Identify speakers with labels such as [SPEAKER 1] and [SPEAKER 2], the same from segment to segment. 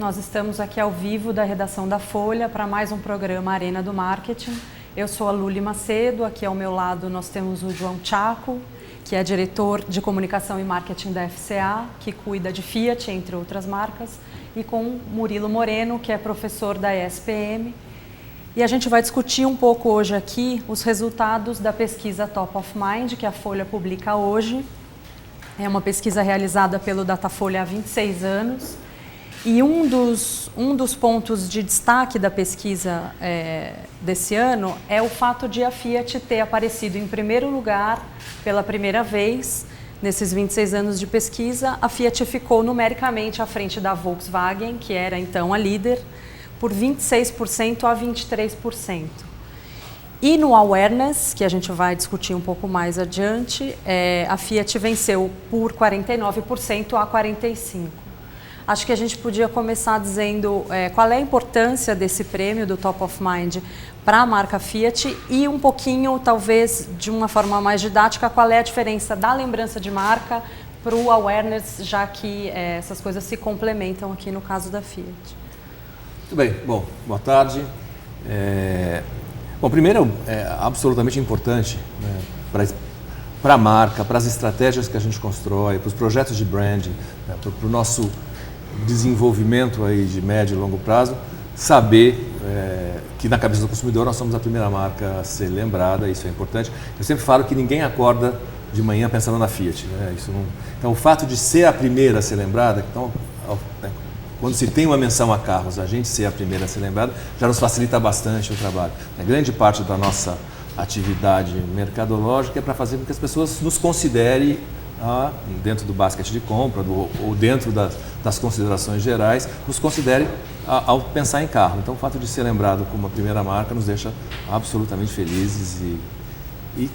[SPEAKER 1] nós estamos aqui ao vivo da redação da Folha para mais um programa Arena do Marketing. Eu sou a Luli Macedo, aqui ao meu lado nós temos o João Chaco, que é diretor de comunicação e marketing da FCA, que cuida de Fiat, entre outras marcas, e com Murilo Moreno, que é professor da ESPM. E a gente vai discutir um pouco hoje aqui os resultados da pesquisa Top of Mind, que a Folha publica hoje. É uma pesquisa realizada pelo Datafolha há 26 anos. E um dos pontos de destaque da pesquisa desse ano é o fato de a Fiat ter aparecido em primeiro lugar pela primeira vez. Nesses 26 anos de pesquisa, a Fiat ficou numericamente à frente da Volkswagen, que era então a líder, por 26% a 23%. E no awareness, que a gente vai discutir um pouco mais adiante, a Fiat venceu por 49% a 45%. Acho que a gente podia começar dizendo qual é a importância desse prêmio do Top of Mind para a marca Fiat e um pouquinho, talvez, de uma forma mais didática, qual é a diferença da lembrança de marca para o awareness, já que essas coisas se complementam aqui no caso da Fiat.
[SPEAKER 2] Muito bem. Bom, boa tarde. Bom, primeiro, é absolutamente importante, né, para a marca, para as estratégias que a gente constrói, para os projetos de branding, né, para o nosso desenvolvimento aí de médio e longo prazo, saber que na cabeça do consumidor nós somos a primeira marca a ser lembrada, isso é importante. Eu sempre falo que ninguém acorda de manhã pensando na Fiat, né? Então, o fato de ser a primeira a ser lembrada, então, quando se tem uma menção a carros, a gente ser a primeira a ser lembrada, já nos facilita bastante o trabalho. A grande parte da nossa atividade mercadológica é para fazer com que as pessoas nos considerem dentro do basket de compra ou dentro das considerações gerais, nos considerem ao pensar em carro. Então, o fato de ser lembrado como a primeira marca nos deixa absolutamente felizes e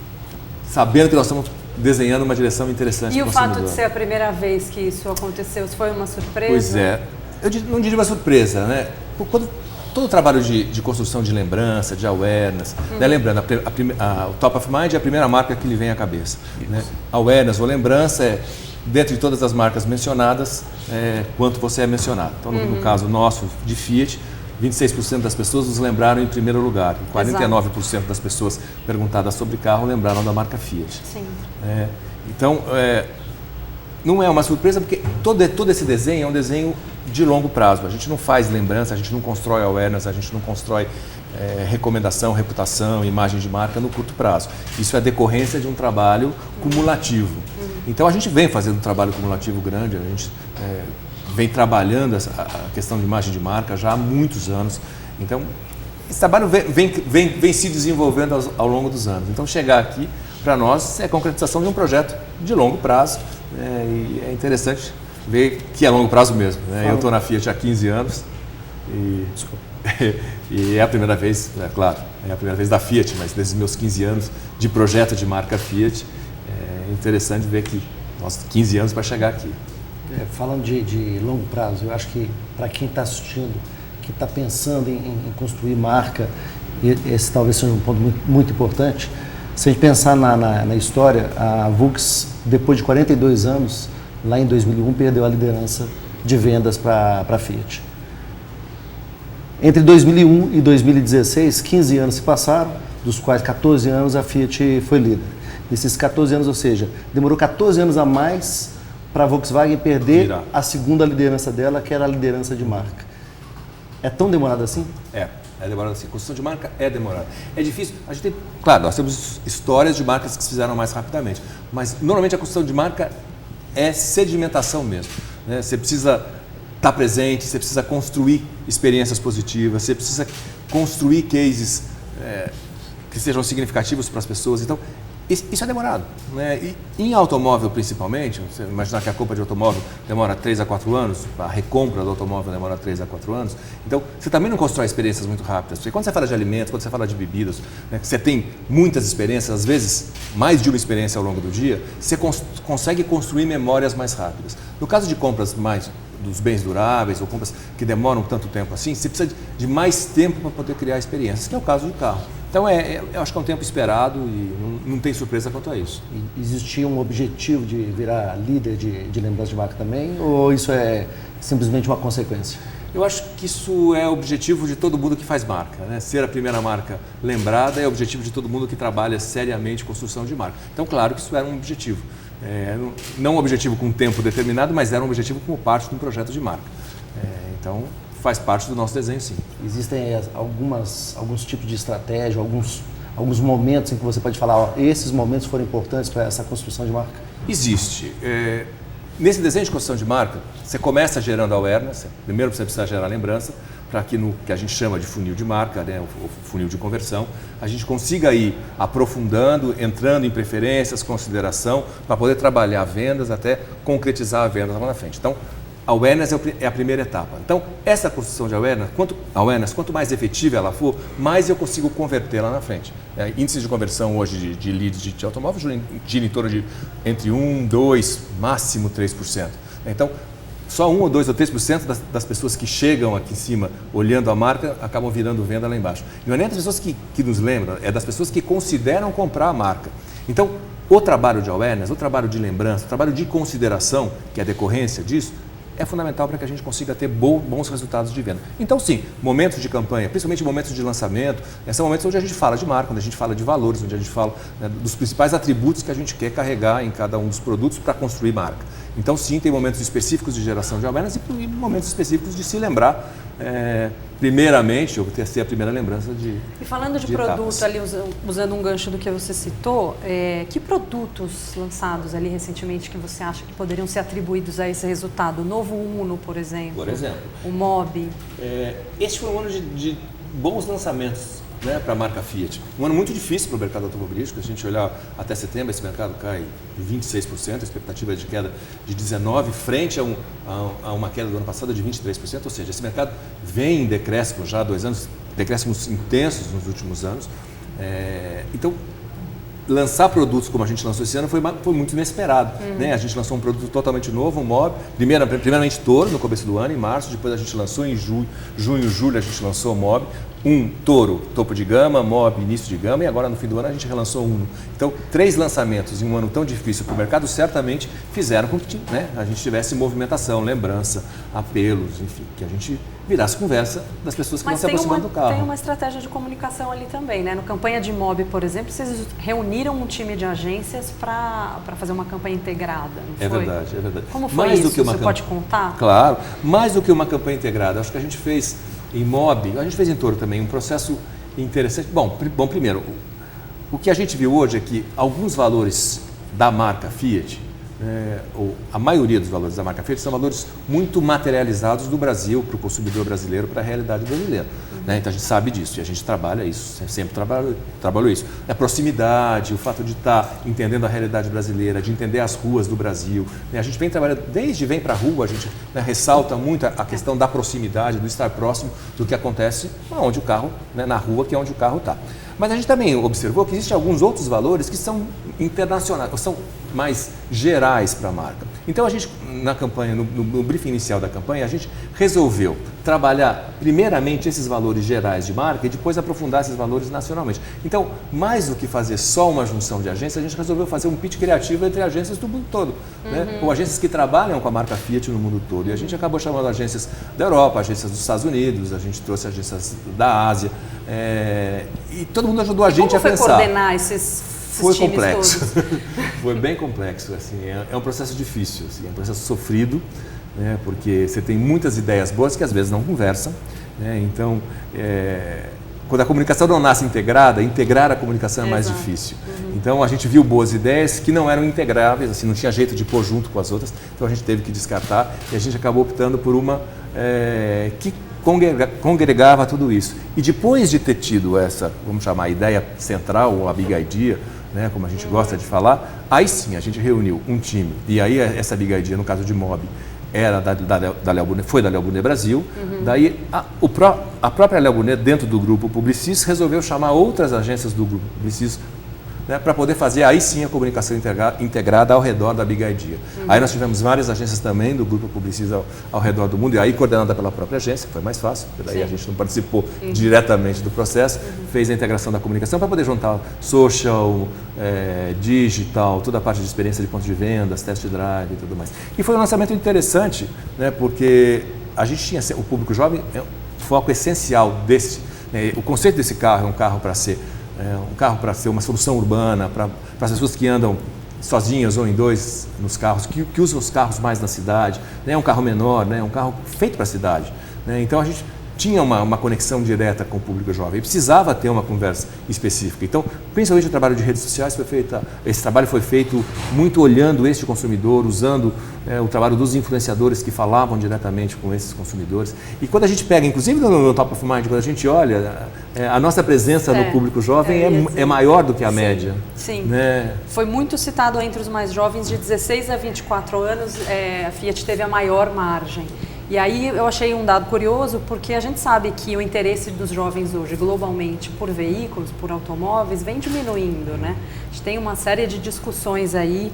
[SPEAKER 2] sabendo que nós estamos desenhando uma direção interessante.
[SPEAKER 1] E o fato de ser a primeira vez que isso aconteceu, foi uma surpresa?
[SPEAKER 2] Pois é. Eu não diria uma surpresa, né? Quando todo o trabalho de construção de lembrança, de awareness, né? Lembrando, o Top of Mind é a primeira marca que lhe vem à cabeça. Né? Awareness ou lembrança dentro de todas as marcas mencionadas, quanto você é mencionado. Então, no caso nosso de Fiat, 26% das pessoas nos lembraram em primeiro lugar. E 49% das pessoas perguntadas sobre carro lembraram da marca Fiat.
[SPEAKER 1] Sim.
[SPEAKER 2] Então, não é uma surpresa, porque todo esse desenho é um desenho de longo prazo. A gente não faz lembrança, a gente não constrói awareness, a gente não constrói recomendação, reputação, imagem de marca no curto prazo. Isso é decorrência de um trabalho cumulativo. Então, a gente vem fazendo um trabalho cumulativo grande, a gente vem trabalhando a questão de imagem de marca já há muitos anos. Então, esse trabalho vem se desenvolvendo ao longo dos anos. Então, chegar aqui, para nós, é a concretização de um projeto de longo prazo, e é interessante ver que é longo prazo mesmo. Né? Eu estou na Fiat há 15 anos e é a primeira vez, claro, é a primeira vez da Fiat, mas desses meus 15 anos de projeto de marca Fiat, é interessante ver que nós 15 anos para chegar aqui.
[SPEAKER 3] Falando de longo prazo, eu acho que para quem está assistindo, que está pensando em construir marca, esse talvez seja um ponto muito importante. Se a gente pensar na história, a Volks, depois de 42 anos, lá em 2001, perdeu a liderança de vendas para a Fiat. Entre 2001 e 2016, 15 anos se passaram, dos quais 14 anos a Fiat foi líder. Nesses 14 anos, ou seja, demorou 14 anos a mais para a Volkswagen perder a segunda liderança dela, que era a liderança de marca. É tão demorado assim?
[SPEAKER 2] É demorado assim. Construção de marca é demorada. É difícil. A gente tem, claro, nós temos histórias de marcas que se fizeram mais rapidamente, mas normalmente a construção de marca é sedimentação mesmo. Né? Você precisa estar presente, você precisa construir experiências positivas, você precisa construir cases que sejam significativos para as pessoas. Então, isso é demorado. Né? E em automóvel, principalmente, você imaginar que a compra de automóvel demora 3 a 4 anos, a recompra do automóvel demora 3 a 4 anos, então você também não constrói experiências muito rápidas. Porque quando você fala de alimentos, quando você fala de bebidas, né, você tem muitas experiências, às vezes mais de uma experiência ao longo do dia, você consegue construir memórias mais rápidas. No caso de compras mais dos bens duráveis ou compras que demoram tanto tempo assim, você precisa de mais tempo para poder criar experiências, que é o caso do carro. Então, eu acho que é um tempo esperado e não tem surpresa quanto a isso.
[SPEAKER 3] E existia um objetivo de virar líder de lembrança de marca também, ou isso é simplesmente uma consequência?
[SPEAKER 2] Eu acho que isso é o objetivo de todo mundo que faz marca, né? Ser a primeira marca lembrada é o objetivo de todo mundo que trabalha seriamente construção de marca. Então, claro que isso era um objetivo. Não um objetivo com um tempo determinado, mas era um objetivo como parte de um projeto de marca. Então, faz parte do nosso desenho, sim.
[SPEAKER 3] Existem alguns tipos de estratégia, alguns momentos em que você pode falar, esses momentos foram importantes para essa construção de marca?
[SPEAKER 2] Existe. Nesse desenho de construção de marca, você começa gerando awareness. Primeiro você precisa gerar lembrança, para que no que a gente chama de funil de marca, né, o funil de conversão, a gente consiga ir aprofundando, entrando em preferências, consideração, para poder trabalhar vendas até concretizar a venda lá na frente. Então, a awareness é a primeira etapa. Então, essa construção de awareness, quanto mais efetiva ela for, mais eu consigo converter lá na frente. Índices de conversão hoje de leads de automóvel gira em torno de entre 1, 2, máximo 3%. Então, só 1 ou 2 ou 3% das pessoas que chegam aqui em cima olhando a marca acabam virando venda lá embaixo. E não é nem das pessoas que nos lembram, é das pessoas que consideram comprar a marca. Então, o trabalho de awareness, o trabalho de lembrança, o trabalho de consideração, que é a decorrência disso, é fundamental para que a gente consiga ter bons resultados de venda. Então, sim, momentos de campanha, principalmente momentos de lançamento, são momentos onde a gente fala de marca, onde a gente fala de valores, onde a gente fala, né, dos principais atributos que a gente quer carregar em cada um dos produtos para construir marca. Então, sim, tem momentos específicos de geração de awareness e momentos específicos de se lembrar, primeiramente, ou ter a primeira lembrança de
[SPEAKER 1] E falando de produto, ali usando um gancho do que você citou, que produtos lançados ali recentemente que você acha que poderiam ser atribuídos a esse resultado? O novo Uno, por exemplo.
[SPEAKER 2] Por exemplo.
[SPEAKER 1] O Mobi.
[SPEAKER 2] Esse foi um ano de bons lançamentos, né, para a marca Fiat. Um ano muito difícil para o mercado automobilístico. Se a gente olhar até setembro, esse mercado cai de 26%, a expectativa é de queda de 19%, frente a uma queda do ano passado de 23%, ou seja, esse mercado vem em decréscimo já há 2 anos, decréscimos intensos nos últimos anos. Então, lançar produtos como a gente lançou esse ano foi muito inesperado. Né? A gente lançou um produto totalmente novo, um Mobi, primeiramente Toro no começo do ano, em março, depois a gente lançou em junho, julho a gente lançou o Mobi, um Toro topo de gama, Mobi início de gama e agora no fim do ano a gente relançou o Uno. Então, 3 lançamentos em um ano tão difícil para o mercado certamente fizeram com que, né, a gente tivesse movimentação, lembrança, apelos, enfim, que a gente virasse conversa das pessoas que vão se aproximando do carro.
[SPEAKER 1] Tem uma estratégia de comunicação ali também, né? No campanha de Mobi, por exemplo, vocês reuniram um time de agências para fazer uma campanha integrada, não foi?
[SPEAKER 2] É verdade, é verdade.
[SPEAKER 1] Como foi isso? Você pode contar?
[SPEAKER 2] Claro, mais do que uma campanha integrada. Acho que a gente fez em Mobi, a gente fez em Toro também, um processo interessante. Bom, primeiro, o que a gente viu hoje é que alguns valores da marca Fiat, ou a maioria dos valores da marca Fiat, são valores muito materializados do Brasil, para o consumidor brasileiro, para a realidade brasileira. Né? Então a gente sabe disso e a gente trabalha isso, sempre trabalhou isso. A proximidade, o fato de estar entendendo a realidade brasileira, de entender as ruas do Brasil. Né? A gente vem trabalhando, desde vem para a rua, a gente, né, ressalta muito a questão da proximidade, do estar próximo do que acontece onde o carro, né, na rua, que é onde o carro está. Mas a gente também observou que existem alguns outros valores que são internacionais, ou são mais gerais para a marca. Então a gente, na campanha, no briefing inicial da campanha, a gente resolveu trabalhar primeiramente esses valores gerais de marca e depois aprofundar esses valores nacionalmente. Então, mais do que fazer só uma junção de agências, a gente resolveu fazer um pitch criativo entre agências do mundo todo, né? Ou agências que trabalham com a marca Fiat no mundo todo. E a gente acabou chamando agências da Europa, agências dos Estados Unidos, a gente trouxe agências da Ásia, e todo mundo ajudou a gente a pensar.
[SPEAKER 1] Como foi coordenar esses
[SPEAKER 2] Foi complexo, foi bem complexo, assim, é um processo difícil, assim, é um processo sofrido, né, porque você tem muitas ideias boas que às vezes não conversam, né, então, quando a comunicação não nasce integrada, integrar a comunicação é mais difícil. Então a gente viu boas ideias que não eram integráveis, assim, não tinha jeito de pôr junto com as outras, então a gente teve que descartar e a gente acabou optando por uma que congregava tudo isso. E depois de ter tido essa, vamos chamar, a ideia central, ou a big idea, né, como a gente gosta de falar, aí sim a gente reuniu um time. E aí essa big idea, no caso de Mobi, era da Léo Bonet, foi da Léo Bonet Brasil. Daí a própria Léo Bonet, dentro do grupo Publicis, resolveu chamar outras agências do grupo Publicis, né, para poder fazer aí sim a comunicação integrada ao redor da Big Idea. Aí nós tivemos várias agências também do grupo Publicis ao redor do mundo, e aí coordenada pela própria agência, que foi mais fácil, porque daí a gente não participou diretamente do processo, fez a integração da comunicação para poder juntar social, digital, toda a parte de experiência de ponto de vendas, test drive e tudo mais. E foi um lançamento interessante, né, porque a gente tinha o público jovem, é um foco essencial desse. O conceito desse carro é um carro para ser uma solução urbana, para as pessoas que andam sozinhas ou em dois nos carros, que usam os carros mais na cidade, né? É um carro menor, né? É um carro feito para a cidade, né? Então a gente tinha uma conexão direta com o público jovem e precisava ter uma conversa específica. Então, principalmente o trabalho de redes sociais esse trabalho foi feito muito olhando este consumidor, usando o trabalho dos influenciadores que falavam diretamente com esses consumidores. E quando a gente pega, inclusive no Top of Mind, quando a gente olha, a nossa presença no público jovem é maior do que a média.
[SPEAKER 1] Sim,
[SPEAKER 2] né?
[SPEAKER 1] Foi muito citado entre os mais jovens, de 16 a 24 anos, a Fiat teve a maior margem. E aí eu achei um dado curioso, porque a gente sabe que o interesse dos jovens hoje, globalmente, por veículos, por automóveis, vem diminuindo, né? A gente tem uma série de discussões aí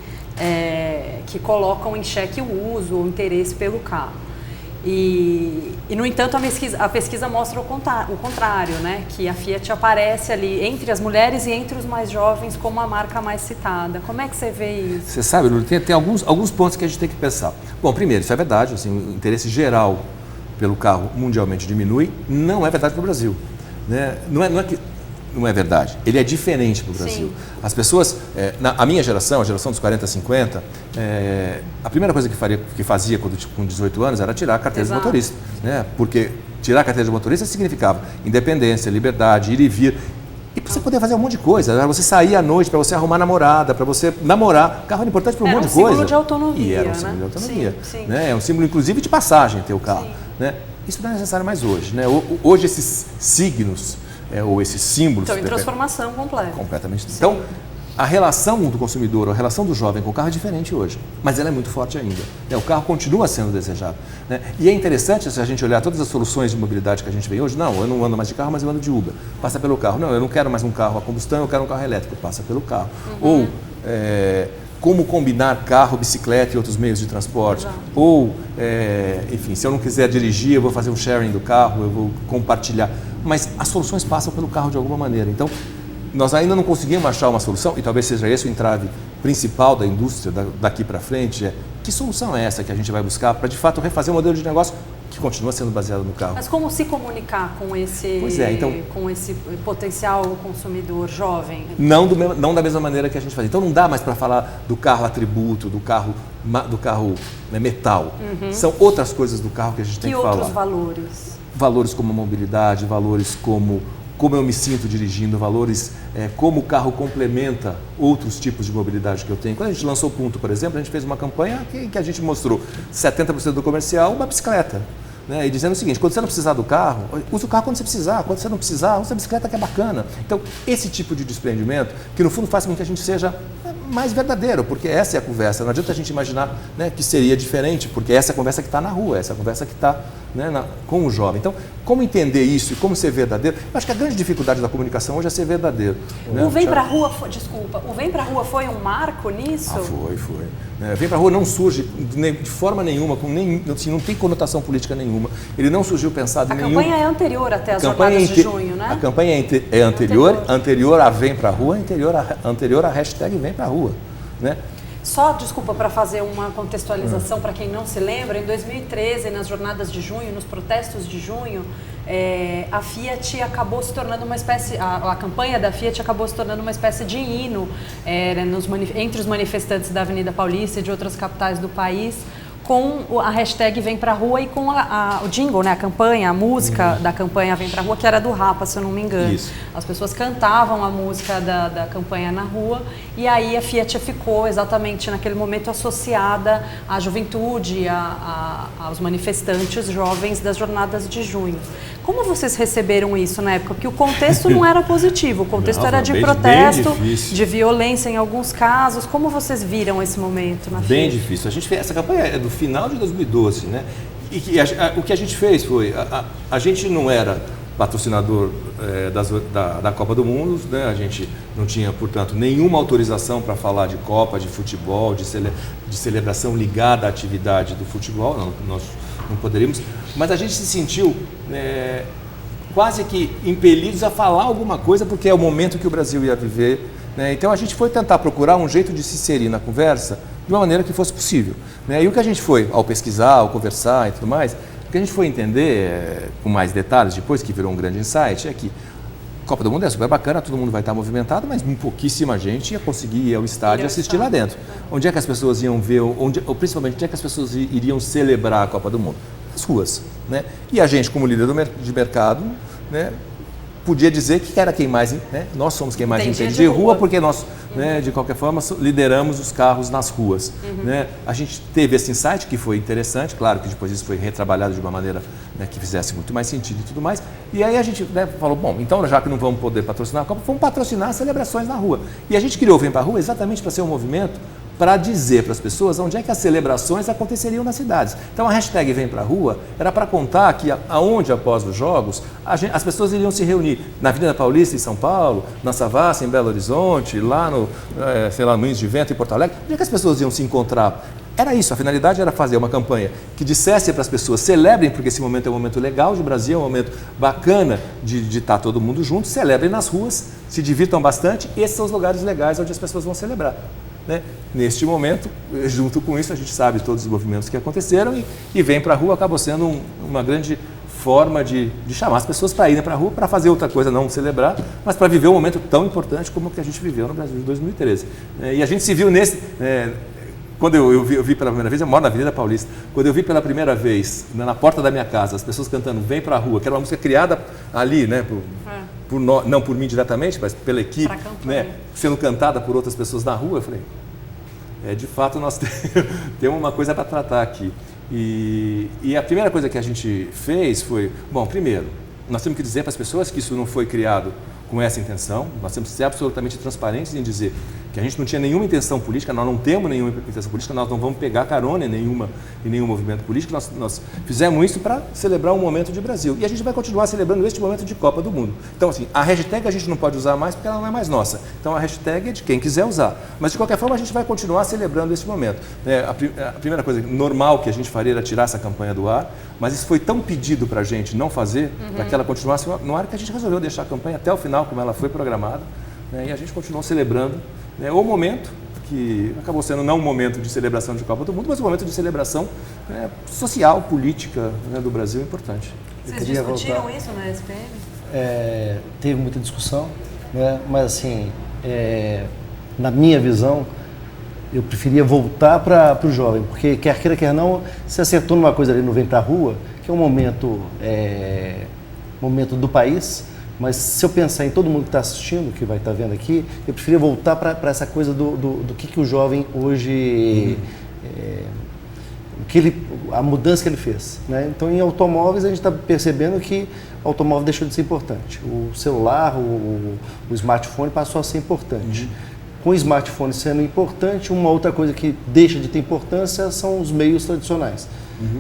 [SPEAKER 1] que colocam em xeque o uso, o interesse pelo carro. E no entanto, a pesquisa mostra o contrário, né? Que a Fiat aparece ali entre as mulheres e entre os mais jovens como a marca mais citada. Como é que você vê isso?
[SPEAKER 2] Você sabe, Lula, tem alguns pontos que a gente tem que pensar. Bom, primeiro, isso é verdade, assim, o interesse geral pelo carro mundialmente diminui, não é verdade para o Brasil, né? Não é que não é verdade, ele é diferente para o Brasil.
[SPEAKER 1] Sim.
[SPEAKER 2] As pessoas, a minha geração, a geração dos 40, 50, a primeira coisa que fazia com 18 anos era tirar a carteira de motorista, né? Porque tirar a carteira de motorista significava independência, liberdade, ir e vir. E para você poder fazer um monte de coisa, para você sair à noite, para você arrumar namorada, para você namorar. O carro era importante para um monte de coisa.
[SPEAKER 1] Era um símbolo de autonomia.
[SPEAKER 2] E era um símbolo de autonomia.
[SPEAKER 1] Sim.
[SPEAKER 2] Né? É um símbolo, inclusive, de passagem ter o carro. Né? Isso não é necessário mais hoje. Né? Hoje, esses signos, ou esses símbolos...
[SPEAKER 1] Estão em transformação completa.
[SPEAKER 2] Completamente. Sim. Então, a relação do consumidor, a relação do jovem com o carro é diferente hoje, mas ela é muito forte ainda. O carro continua sendo desejado. Né? E é interessante, se a gente olhar todas as soluções de mobilidade que a gente vê hoje, não, eu não ando mais de carro, mas eu ando de Uber. Passa pelo carro. Não, eu não quero mais um carro a combustão, eu quero um carro elétrico. Passa pelo carro. Ou como combinar carro, bicicleta e outros meios de transporte.
[SPEAKER 1] Exato.
[SPEAKER 2] Ou, enfim, se eu não quiser dirigir, eu vou fazer um sharing do carro, eu vou compartilhar. Mas as soluções passam pelo carro de alguma maneira. Então, nós ainda não conseguimos achar uma solução, e talvez seja esse o entrave principal da indústria daqui para frente, que solução é essa que a gente vai buscar para, de fato, refazer o modelo de negócio que continua sendo baseado no carro.
[SPEAKER 1] Mas como se comunicar com esse, com esse potencial consumidor jovem?
[SPEAKER 2] Não da mesma maneira que a gente fazia. Então não dá mais para falar do carro atributo, do carro metal. São outras coisas do carro que a gente tem que falar.
[SPEAKER 1] Que outros valores?
[SPEAKER 2] Valores como a mobilidade, valores como eu me sinto dirigindo, valores como o carro complementa outros tipos de mobilidade que eu tenho. Quando a gente lançou o Punto, por exemplo, a gente fez uma campanha que a gente mostrou 70% do comercial, uma bicicleta. Né? E dizendo o seguinte, quando você não precisar do carro, use o carro quando você precisar. Quando você não precisar, use a bicicleta que é bacana. Então, esse tipo de desprendimento, que no fundo faz com que a gente seja mais verdadeiro, porque essa é a conversa. Não adianta a gente imaginar, né, que seria diferente, porque essa é a conversa que está na rua, essa é a conversa que está, né, com o jovem. Então, como entender isso e como ser verdadeiro? Eu acho que a grande dificuldade da comunicação hoje é ser verdadeiro. Né?
[SPEAKER 1] O Vem Pra Rua, o Vem Pra Rua foi um marco nisso?
[SPEAKER 2] Foi. Vem Pra Rua não surge de forma nenhuma, assim, não tem conotação política nenhuma. Ele não surgiu pensado em nenhum...
[SPEAKER 1] A campanha é anterior até as jornadas de junho, né?
[SPEAKER 2] A campanha é anterior a Vem Pra Rua, anterior à hashtag Vem Pra Rua. Né?
[SPEAKER 1] Só, desculpa, para fazer uma contextualização para quem não se lembra, em 2013, nas jornadas de junho, nos protestos de junho, a Fiat acabou se tornando uma espécie, a campanha da Fiat acabou se tornando uma espécie de hino entre os manifestantes da Avenida Paulista e de outras capitais do país, com a hashtag Vem Pra Rua e com o jingle, né, a campanha, a música da campanha Vem Pra Rua, que era do Rapa, se eu não me engano. Isso. As pessoas cantavam a música da campanha na rua, e aí a Fiat ficou exatamente naquele momento associada à juventude, aos manifestantes jovens das jornadas de junho. Como vocês receberam isso na época? Porque o contexto não era positivo, o contexto era de protesto, de violência em alguns casos. Como vocês viram esse momento na Fiat?
[SPEAKER 2] Bem difícil. A gente fez, essa campanha é do final de 2012, né? E o que a gente fez foi, a gente não era patrocinador da Copa do Mundo, né? A gente não tinha, portanto, nenhuma autorização para falar de Copa, de futebol, de celebração ligada à atividade do futebol, nós não poderíamos, mas a gente se sentiu quase que impelidos a falar alguma coisa, porque é o momento que o Brasil ia viver, né? Então a gente foi tentar procurar um jeito de se inserir na conversa de uma maneira que fosse possível, né? E o que a gente foi, ao pesquisar, ao conversar e tudo mais, O que a gente foi entender com mais detalhes, depois que virou um grande insight, é que Copa do Mundo é super bacana, todo mundo vai estar movimentado, mas pouquíssima gente ia conseguir ir ao estádio e assistir lá dentro. Onde é que as pessoas iam ver, ou principalmente onde é que as pessoas iriam celebrar a Copa do Mundo? Nas ruas, né? E a gente, como líder de mercado, né, podia dizer que era quem mais, né? Nós somos quem mais entende de rua, porque nós, né, de qualquer forma, lideramos os carros nas ruas. Né? A gente teve esse insight que foi interessante, claro que depois isso foi retrabalhado de uma maneira, né, que fizesse muito mais sentido e tudo mais. E aí a gente, né, falou, bom, então já que não vamos poder patrocinar a Copa, vamos patrocinar celebrações na rua. E a gente criou o Vem Pra Rua exatamente para ser um movimento para dizer para as pessoas onde é que as celebrações aconteceriam nas cidades. Então a hashtag Vem Pra Rua era para contar que aonde após os jogos as pessoas iriam se reunir na Avenida Paulista em São Paulo, na Savassi em Belo Horizonte, lá no, sei lá, no Moinhos de Vento em Porto Alegre. Onde é que as pessoas iam se encontrar? Era isso, a finalidade era fazer uma campanha que dissesse para as pessoas, celebrem, porque esse momento é um momento legal de Brasil, é um momento bacana de estar todo mundo junto, celebrem nas ruas, se divirtam bastante, esses são os lugares legais onde as pessoas vão celebrar. Né? Neste momento, junto com isso, a gente sabe todos os movimentos que aconteceram e Vem Pra Rua acabou sendo uma grande forma de chamar as pessoas para irem para a rua, para fazer outra coisa, não celebrar, mas para viver um momento tão importante como o que a gente viveu no Brasil de 2013. E a gente se viu nesse... Quando eu vi pela primeira vez, eu moro na Avenida Paulista, quando eu vi pela primeira vez, na porta da minha casa, as pessoas cantando Vem Pra Rua, que era uma música criada ali, né, não por mim diretamente, mas pela equipe, né, sendo cantada por outras pessoas na rua, eu falei, de fato nós temos uma coisa para tratar aqui. E a primeira coisa que a gente fez foi, bom, primeiro, nós temos que dizer para as pessoas que isso não foi criado com essa intenção, nós temos que ser absolutamente transparentes em dizer que a gente não tinha nenhuma intenção política, nós não temos nenhuma intenção política, nós não vamos pegar carona em nenhum movimento político, nós fizemos isso para celebrar um momento de Brasil. E a gente vai continuar celebrando este momento de Copa do Mundo. Então, assim, a hashtag a gente não pode usar mais porque ela não é mais nossa. Então, a hashtag é de quem quiser usar. Mas, de qualquer forma, a gente vai continuar celebrando esse momento. A primeira coisa normal que a gente faria era tirar essa campanha do ar, mas isso foi tão pedido para a gente não fazer, para que ela continuasse no ar, que a gente resolveu deixar a campanha até o final, como ela foi programada, né, e a gente continuou celebrando o momento, que acabou sendo não um momento de celebração de Copa do Mundo, mas um momento de celebração social, política, né, do Brasil importante.
[SPEAKER 1] Vocês discutiram isso na SPM?
[SPEAKER 3] Teve muita discussão, né, mas assim, na minha visão, eu preferia voltar para o jovem, porque quer queira, quer não, se acertou numa coisa ali no Vem Pra Rua, que é um momento do país, mas se eu pensar em todo mundo que está assistindo, que vai estar vendo aqui, eu preferia voltar para essa coisa do que o jovem hoje, a mudança que ele fez. Né? Então, em automóveis, a gente está percebendo que o automóvel deixou de ser importante. O celular, o smartphone passou a ser importante. Com o smartphone sendo importante, uma outra coisa que deixa de ter importância são os meios tradicionais.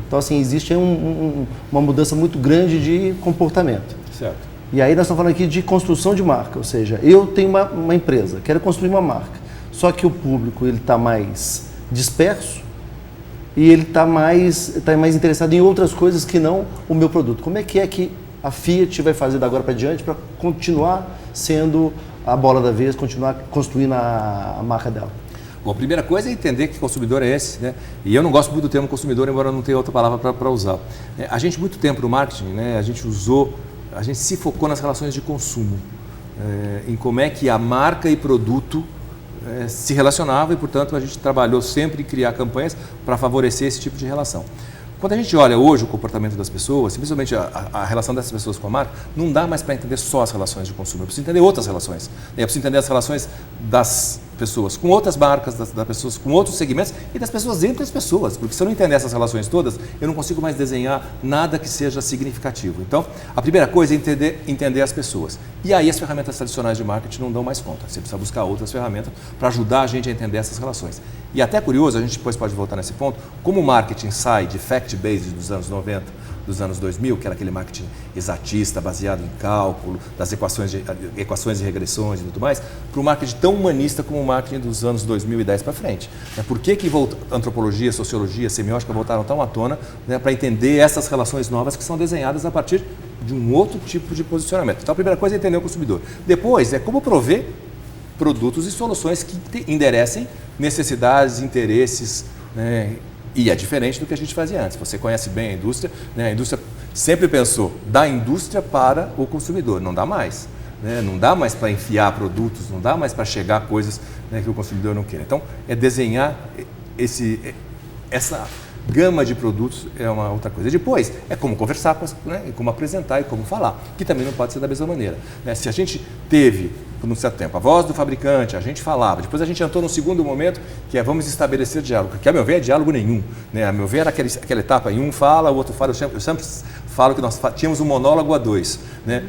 [SPEAKER 3] Então, assim, existe uma mudança muito grande de comportamento.
[SPEAKER 2] Certo.
[SPEAKER 3] E aí nós estamos falando aqui de construção de marca, ou seja, eu tenho uma empresa, quero construir uma marca, só que o público está mais disperso e ele está mais interessado em outras coisas que não o meu produto. Como é que a Fiat vai fazer da agora para diante para continuar sendo a bola da vez, continuar construindo a marca dela?
[SPEAKER 2] Bom, a primeira coisa é entender que consumidor é esse, né? E eu não gosto muito do termo consumidor, embora não tenha outra palavra para usar. A gente, muito tempo no marketing, né, a gente se focou nas relações de consumo, em como é que a marca e produto se relacionavam e, portanto, a gente trabalhou sempre em criar campanhas para favorecer esse tipo de relação. Quando a gente olha hoje o comportamento das pessoas, principalmente a relação dessas pessoas com a marca, não dá mais para entender só as relações de consumo, eu preciso entender outras relações. Eu preciso entender as relações das pessoas com outras marcas, das pessoas com outros segmentos e das pessoas entre as pessoas, porque se eu não entender essas relações todas, eu não consigo mais desenhar nada que seja significativo. Então, a primeira coisa é entender as pessoas. E aí as ferramentas tradicionais de marketing não dão mais conta. Você precisa buscar outras ferramentas para ajudar a gente a entender essas relações. E até curioso, a gente depois pode voltar nesse ponto, como o marketing sai de fact-based dos anos 90, dos anos 2000, que era aquele marketing exatista, baseado em cálculo, das equações e regressões e tudo mais, para o marketing tão humanista como o marketing dos anos 2010 para frente. Por que antropologia, sociologia, semiótica voltaram tão à tona, né, para entender essas relações novas que são desenhadas a partir de um outro tipo de posicionamento? Então, a primeira coisa é entender o consumidor. Depois, é como prover produtos e soluções que enderecem necessidades, interesses, né, E é diferente do que a gente fazia antes. Você conhece bem a indústria, né? A indústria sempre pensou da indústria para o consumidor, não dá mais. Né? Não dá mais para enfiar produtos, não dá mais para chegar a coisas, né, que o consumidor não quer. Então, é desenhar essa gama de produtos é uma outra coisa. Depois, é como conversar, né, e como apresentar e como falar, que também não pode ser da mesma maneira. Né? Se a gente teve, por um certo tempo, a voz do fabricante, a gente falava, depois a gente entrou no segundo momento, que é vamos estabelecer diálogo, que a meu ver é diálogo nenhum. Né? A meu ver era aquela etapa, em um fala, o outro fala, eu sempre falo que nós tínhamos um monólogo a dois. Né?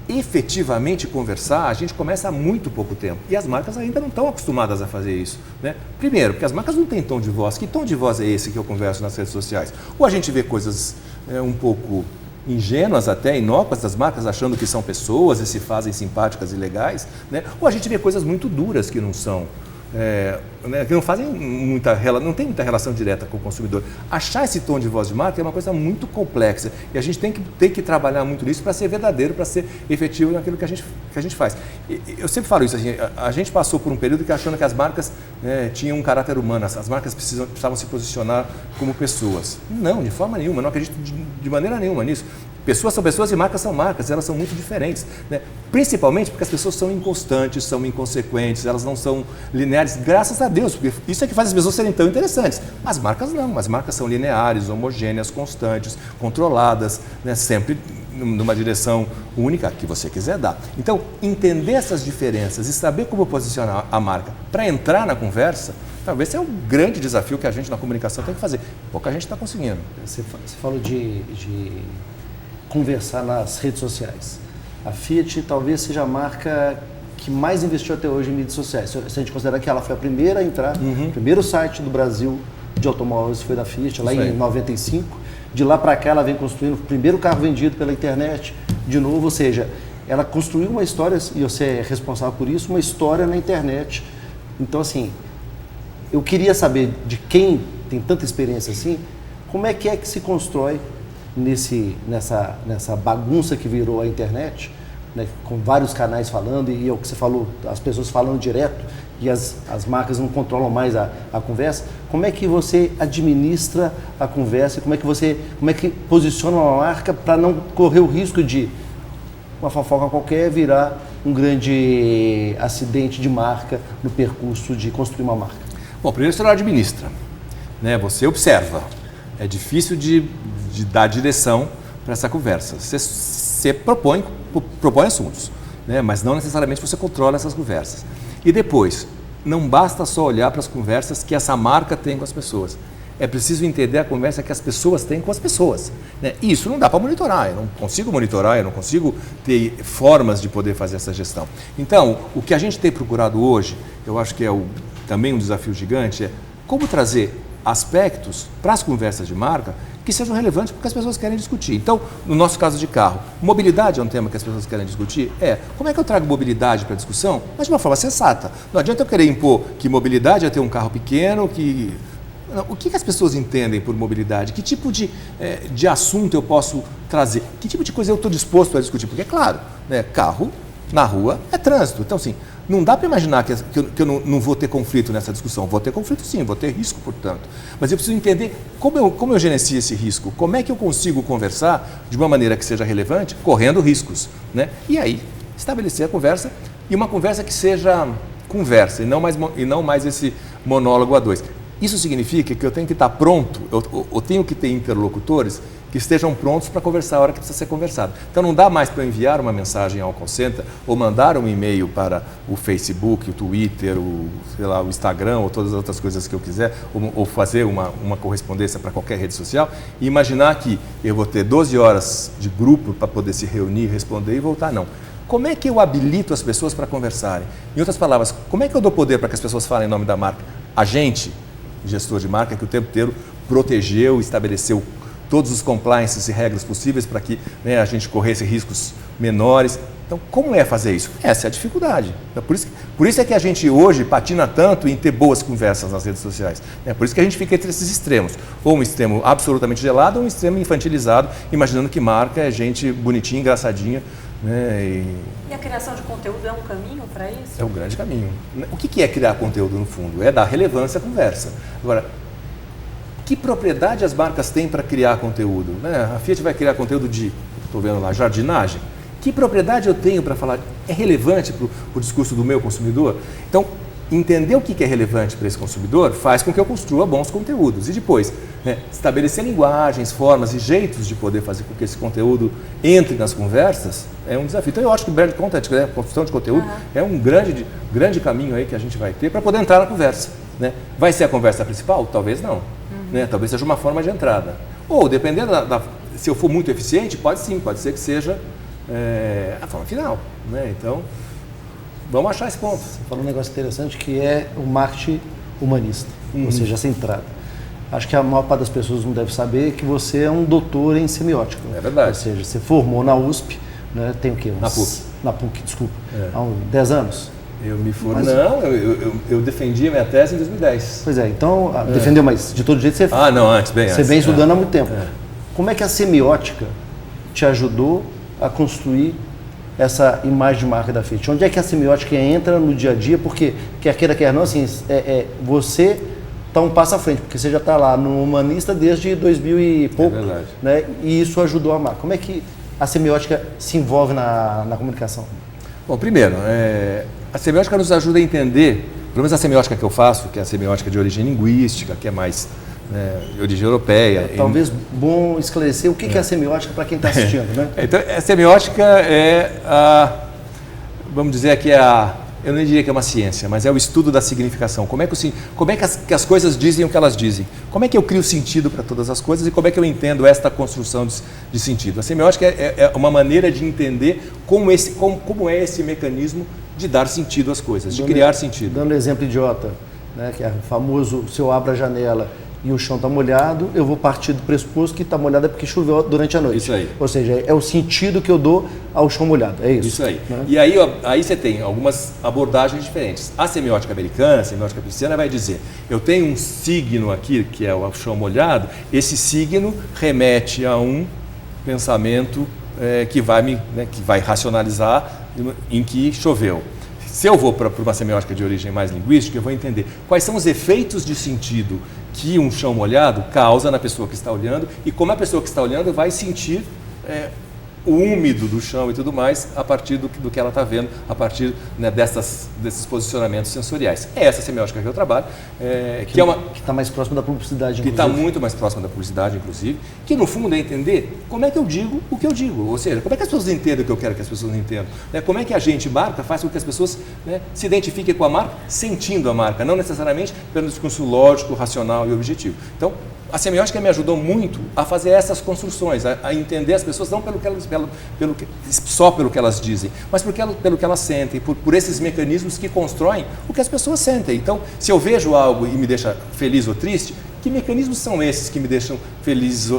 [SPEAKER 2] Efetivamente conversar, a gente começa há muito pouco tempo. E as marcas ainda não estão acostumadas a fazer isso. Né? Primeiro, porque as marcas não têm tom de voz. Que tom de voz é esse que eu converso nas redes sociais? Ou a gente vê coisas um pouco ingênuas até, inócuas das marcas, achando que são pessoas e se fazem simpáticas e legais, né? Ou a gente vê coisas muito duras que não são. Né, que não fazem não tem muita relação direta com o consumidor. Achar esse tom de voz de marca é uma coisa muito complexa e a gente tem que trabalhar muito nisso para ser verdadeiro, para ser efetivo naquilo que a gente faz. Eu sempre falo isso, assim, a gente passou por um período que achando que as marcas, né, tinham um caráter humano, as marcas precisavam se posicionar como pessoas. Não, de forma nenhuma, não acredito de maneira nenhuma nisso. Pessoas são pessoas e marcas são marcas, elas são muito diferentes, né? Principalmente porque as pessoas são inconstantes, são inconsequentes, elas não são lineares, graças a Deus, porque isso é que faz as pessoas serem tão interessantes. As marcas não, as marcas são lineares, homogêneas, constantes, controladas, né? Sempre numa direção única que você quiser dar. Então, entender essas diferenças e saber como posicionar a marca para entrar na conversa, talvez seja um grande desafio que a gente na comunicação tem que fazer. Pouca gente está conseguindo.
[SPEAKER 3] Você falou de conversar nas redes sociais. A Fiat talvez seja a marca que mais investiu até hoje em mídias sociais. Se a gente considerar que ela foi a primeira a entrar, o primeiro site do Brasil de automóveis foi da Fiat, lá em 95. De lá para cá ela vem construindo o primeiro carro vendido pela internet, de novo, ou seja, ela construiu uma história, e você é responsável por isso, uma história na internet. Então, assim, eu queria saber de quem tem tanta experiência assim, como é que se constrói nessa bagunça que virou a internet, né, com vários canais falando, e é o que você falou, as pessoas falando direto e as marcas não controlam mais a conversa. Como é que você administra a conversa? Como é que posiciona uma marca para não correr o risco de uma fofoca qualquer virar um grande acidente de marca no percurso de construir uma marca?
[SPEAKER 2] Bom, primeiro você não administra, né? Você observa. É difícil de dar direção para essa conversa. Você propõe assuntos, né? Mas não necessariamente você controla essas conversas. E depois, não basta só olhar para as conversas que essa marca tem com as pessoas. É preciso entender a conversa que as pessoas têm com as pessoas, né? E isso não dá para monitorar, eu não consigo monitorar, eu não consigo ter formas de poder fazer essa gestão. Então, o que a gente tem procurado hoje, eu acho que é também um desafio gigante, é como trazer aspectos para as conversas de marca que sejam relevantes porque as pessoas querem discutir. Então, no nosso caso de carro, mobilidade é um tema que as pessoas querem discutir? Como é que eu trago mobilidade para a discussão? Mas de uma forma sensata. Não adianta eu querer impor que mobilidade é ter um carro pequeno, o que as pessoas entendem por mobilidade? Que tipo de assunto eu posso trazer? Que tipo de coisa eu estou disposto a discutir? Porque, é claro, né, carro na rua é trânsito. Então, assim, não dá para imaginar que eu não vou ter conflito nessa discussão. Vou ter conflito sim, vou ter risco, portanto. Mas eu preciso entender como eu gerencio esse risco. Como é que eu consigo conversar de uma maneira que seja relevante, correndo riscos, né? E aí, estabelecer a conversa, e uma conversa que seja conversa, e não mais esse monólogo a dois. Isso significa que eu tenho que estar pronto, eu tenho que ter interlocutores que estejam prontos para conversar a hora que precisa ser conversado. Então não dá mais para eu enviar uma mensagem ao call center ou mandar um e-mail para o Facebook, o Twitter, o Instagram ou todas as outras coisas que eu quiser, ou fazer uma correspondência para qualquer rede social e imaginar que eu vou ter 12 horas de grupo para poder se reunir, responder e voltar. Não. Como é que eu habilito as pessoas para conversarem? Em outras palavras, como é que eu dou poder para que as pessoas falem em nome da marca? A gente, gestor de marca, que o tempo inteiro protegeu, estabeleceu todos os compliances e regras possíveis para que, né, a gente corresse riscos menores. Então, como é fazer isso? Essa é a dificuldade. Então, por isso é que a gente hoje patina tanto em ter boas conversas nas redes sociais. É por isso que a gente fica entre esses extremos. Ou um extremo absolutamente gelado ou um extremo infantilizado, imaginando que marca é gente bonitinha, engraçadinha. Né,
[SPEAKER 1] e a criação de conteúdo é um caminho para isso?
[SPEAKER 2] É um grande caminho. O que é criar conteúdo, no fundo? É dar relevância à conversa. Agora, o que propriedade as marcas têm para criar conteúdo? Né? A Fiat vai criar conteúdo de, estou vendo lá, jardinagem. Que propriedade eu tenho para falar? É relevante para o discurso do meu consumidor? Então, entender o que é relevante para esse consumidor faz com que eu construa bons conteúdos. E depois, né, estabelecer linguagens, formas e jeitos de poder fazer com que esse conteúdo entre nas conversas é um desafio. Então, eu acho que o brand content, né, a construção de conteúdo, é um grande caminho aí que a gente vai ter para poder entrar na conversa. Né? Vai ser a conversa principal? Talvez não. Né? Talvez seja uma forma de entrada. Ou, dependendo se eu for muito eficiente, pode ser que seja a forma final. Né? Então, vamos achar esse ponto.
[SPEAKER 3] Você falou um negócio interessante que é o marketing humanista, ou seja, centrado. Acho que a maior parte das pessoas não deve saber que você é um doutor em semiótica.
[SPEAKER 2] É verdade.
[SPEAKER 3] Ou seja, você formou na USP, né? Tem o quê?
[SPEAKER 2] Na PUC.
[SPEAKER 3] Na PUC, desculpa. Há uns 10 anos?
[SPEAKER 2] Eu me formei. Não, eu defendi a minha tese em 2010.
[SPEAKER 3] Pois é, então defendeu, mas de todo jeito você...
[SPEAKER 2] não, antes, bem antes.
[SPEAKER 3] Você vem estudando há muito tempo. Como é que a semiótica te ajudou a construir essa imagem de marca da Fiat? Onde é que a semiótica entra no dia a dia? Porque, quer queira, quer não, assim, você está um passo à frente, porque você já está lá no Humanista desde 2000 e pouco. É verdade. Né? E isso ajudou a marca. Como é que a semiótica se envolve na comunicação?
[SPEAKER 2] Bom, primeiro, a semiótica nos ajuda a entender, pelo menos a semiótica que eu faço, que é a semiótica de origem linguística, que é mais de origem europeia.
[SPEAKER 3] Talvez bom esclarecer o que é a semiótica para quem está assistindo, né?
[SPEAKER 2] Então, a semiótica vamos dizer que eu não diria que é uma ciência, mas é o estudo da significação. Como é que as coisas dizem o que elas dizem? Como é que eu crio sentido para todas as coisas e como é que eu entendo esta construção de sentido? A semiótica é uma maneira de entender como é esse mecanismo de dar sentido às coisas, de criar sentido.
[SPEAKER 3] Dando exemplo idiota, né, que é o famoso, se eu abro a janela e o chão está molhado, eu vou partir do pressuposto que está molhado é porque choveu durante a noite.
[SPEAKER 2] Isso aí.
[SPEAKER 3] Ou seja, é o sentido que eu dou ao chão molhado, é isso.
[SPEAKER 2] Isso aí.
[SPEAKER 3] Né?
[SPEAKER 2] E aí você tem algumas abordagens diferentes. A semiótica americana, a semiótica pisciana vai dizer, eu tenho um signo aqui, que é o chão molhado, esse signo remete a um pensamento que vai racionalizar em que choveu. Se eu vou para uma semiótica de origem mais linguística, eu vou entender quais são os efeitos de sentido que um chão molhado causa na pessoa que está olhando e como a pessoa que está olhando vai sentir o úmido do chão e tudo mais a partir do que ela está vendo, a partir desses posicionamentos sensoriais. É essa semiótica que eu trabalho, que
[SPEAKER 3] está mais próxima da publicidade,
[SPEAKER 2] que está muito mais próxima da publicidade, inclusive, que no fundo é entender como é que eu digo o que eu digo, ou seja, como é que as pessoas entendem o que eu quero que as pessoas entendam, como é que a gente, marca, faz com que as pessoas se identifiquem com a marca, sentindo a marca, não necessariamente pelo discurso lógico, racional e objetivo. Então, a semiótica me ajudou muito a fazer essas construções, a entender as pessoas não só pelo que elas dizem, mas pelo que elas sentem, por esses mecanismos que constroem o que as pessoas sentem. Então, se eu vejo algo e me deixa feliz ou triste, que mecanismos são esses que me deixam feliz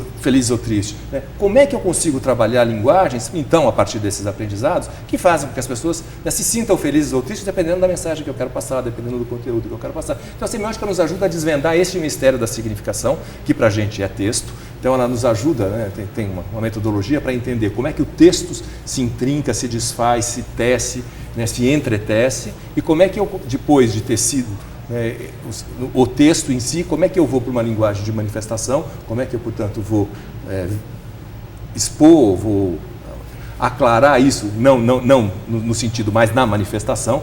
[SPEAKER 2] ou triste? Né? Como é que eu consigo trabalhar linguagens, então, a partir desses aprendizados, que fazem com que as pessoas se sintam felizes ou tristes, dependendo da mensagem que eu quero passar, dependendo do conteúdo que eu quero passar. Então, a semiótica nos ajuda a desvendar este mistério da significação, que para a gente é texto. Então, ela nos ajuda, tem uma metodologia para entender como é que o texto se intrinca, se desfaz, se tece, se entretece, e como é que eu, depois de ter sido o texto em si, como é que eu vou para uma linguagem de manifestação, como é que eu, portanto, vou expor, vou aclarar isso, não no sentido mais na manifestação,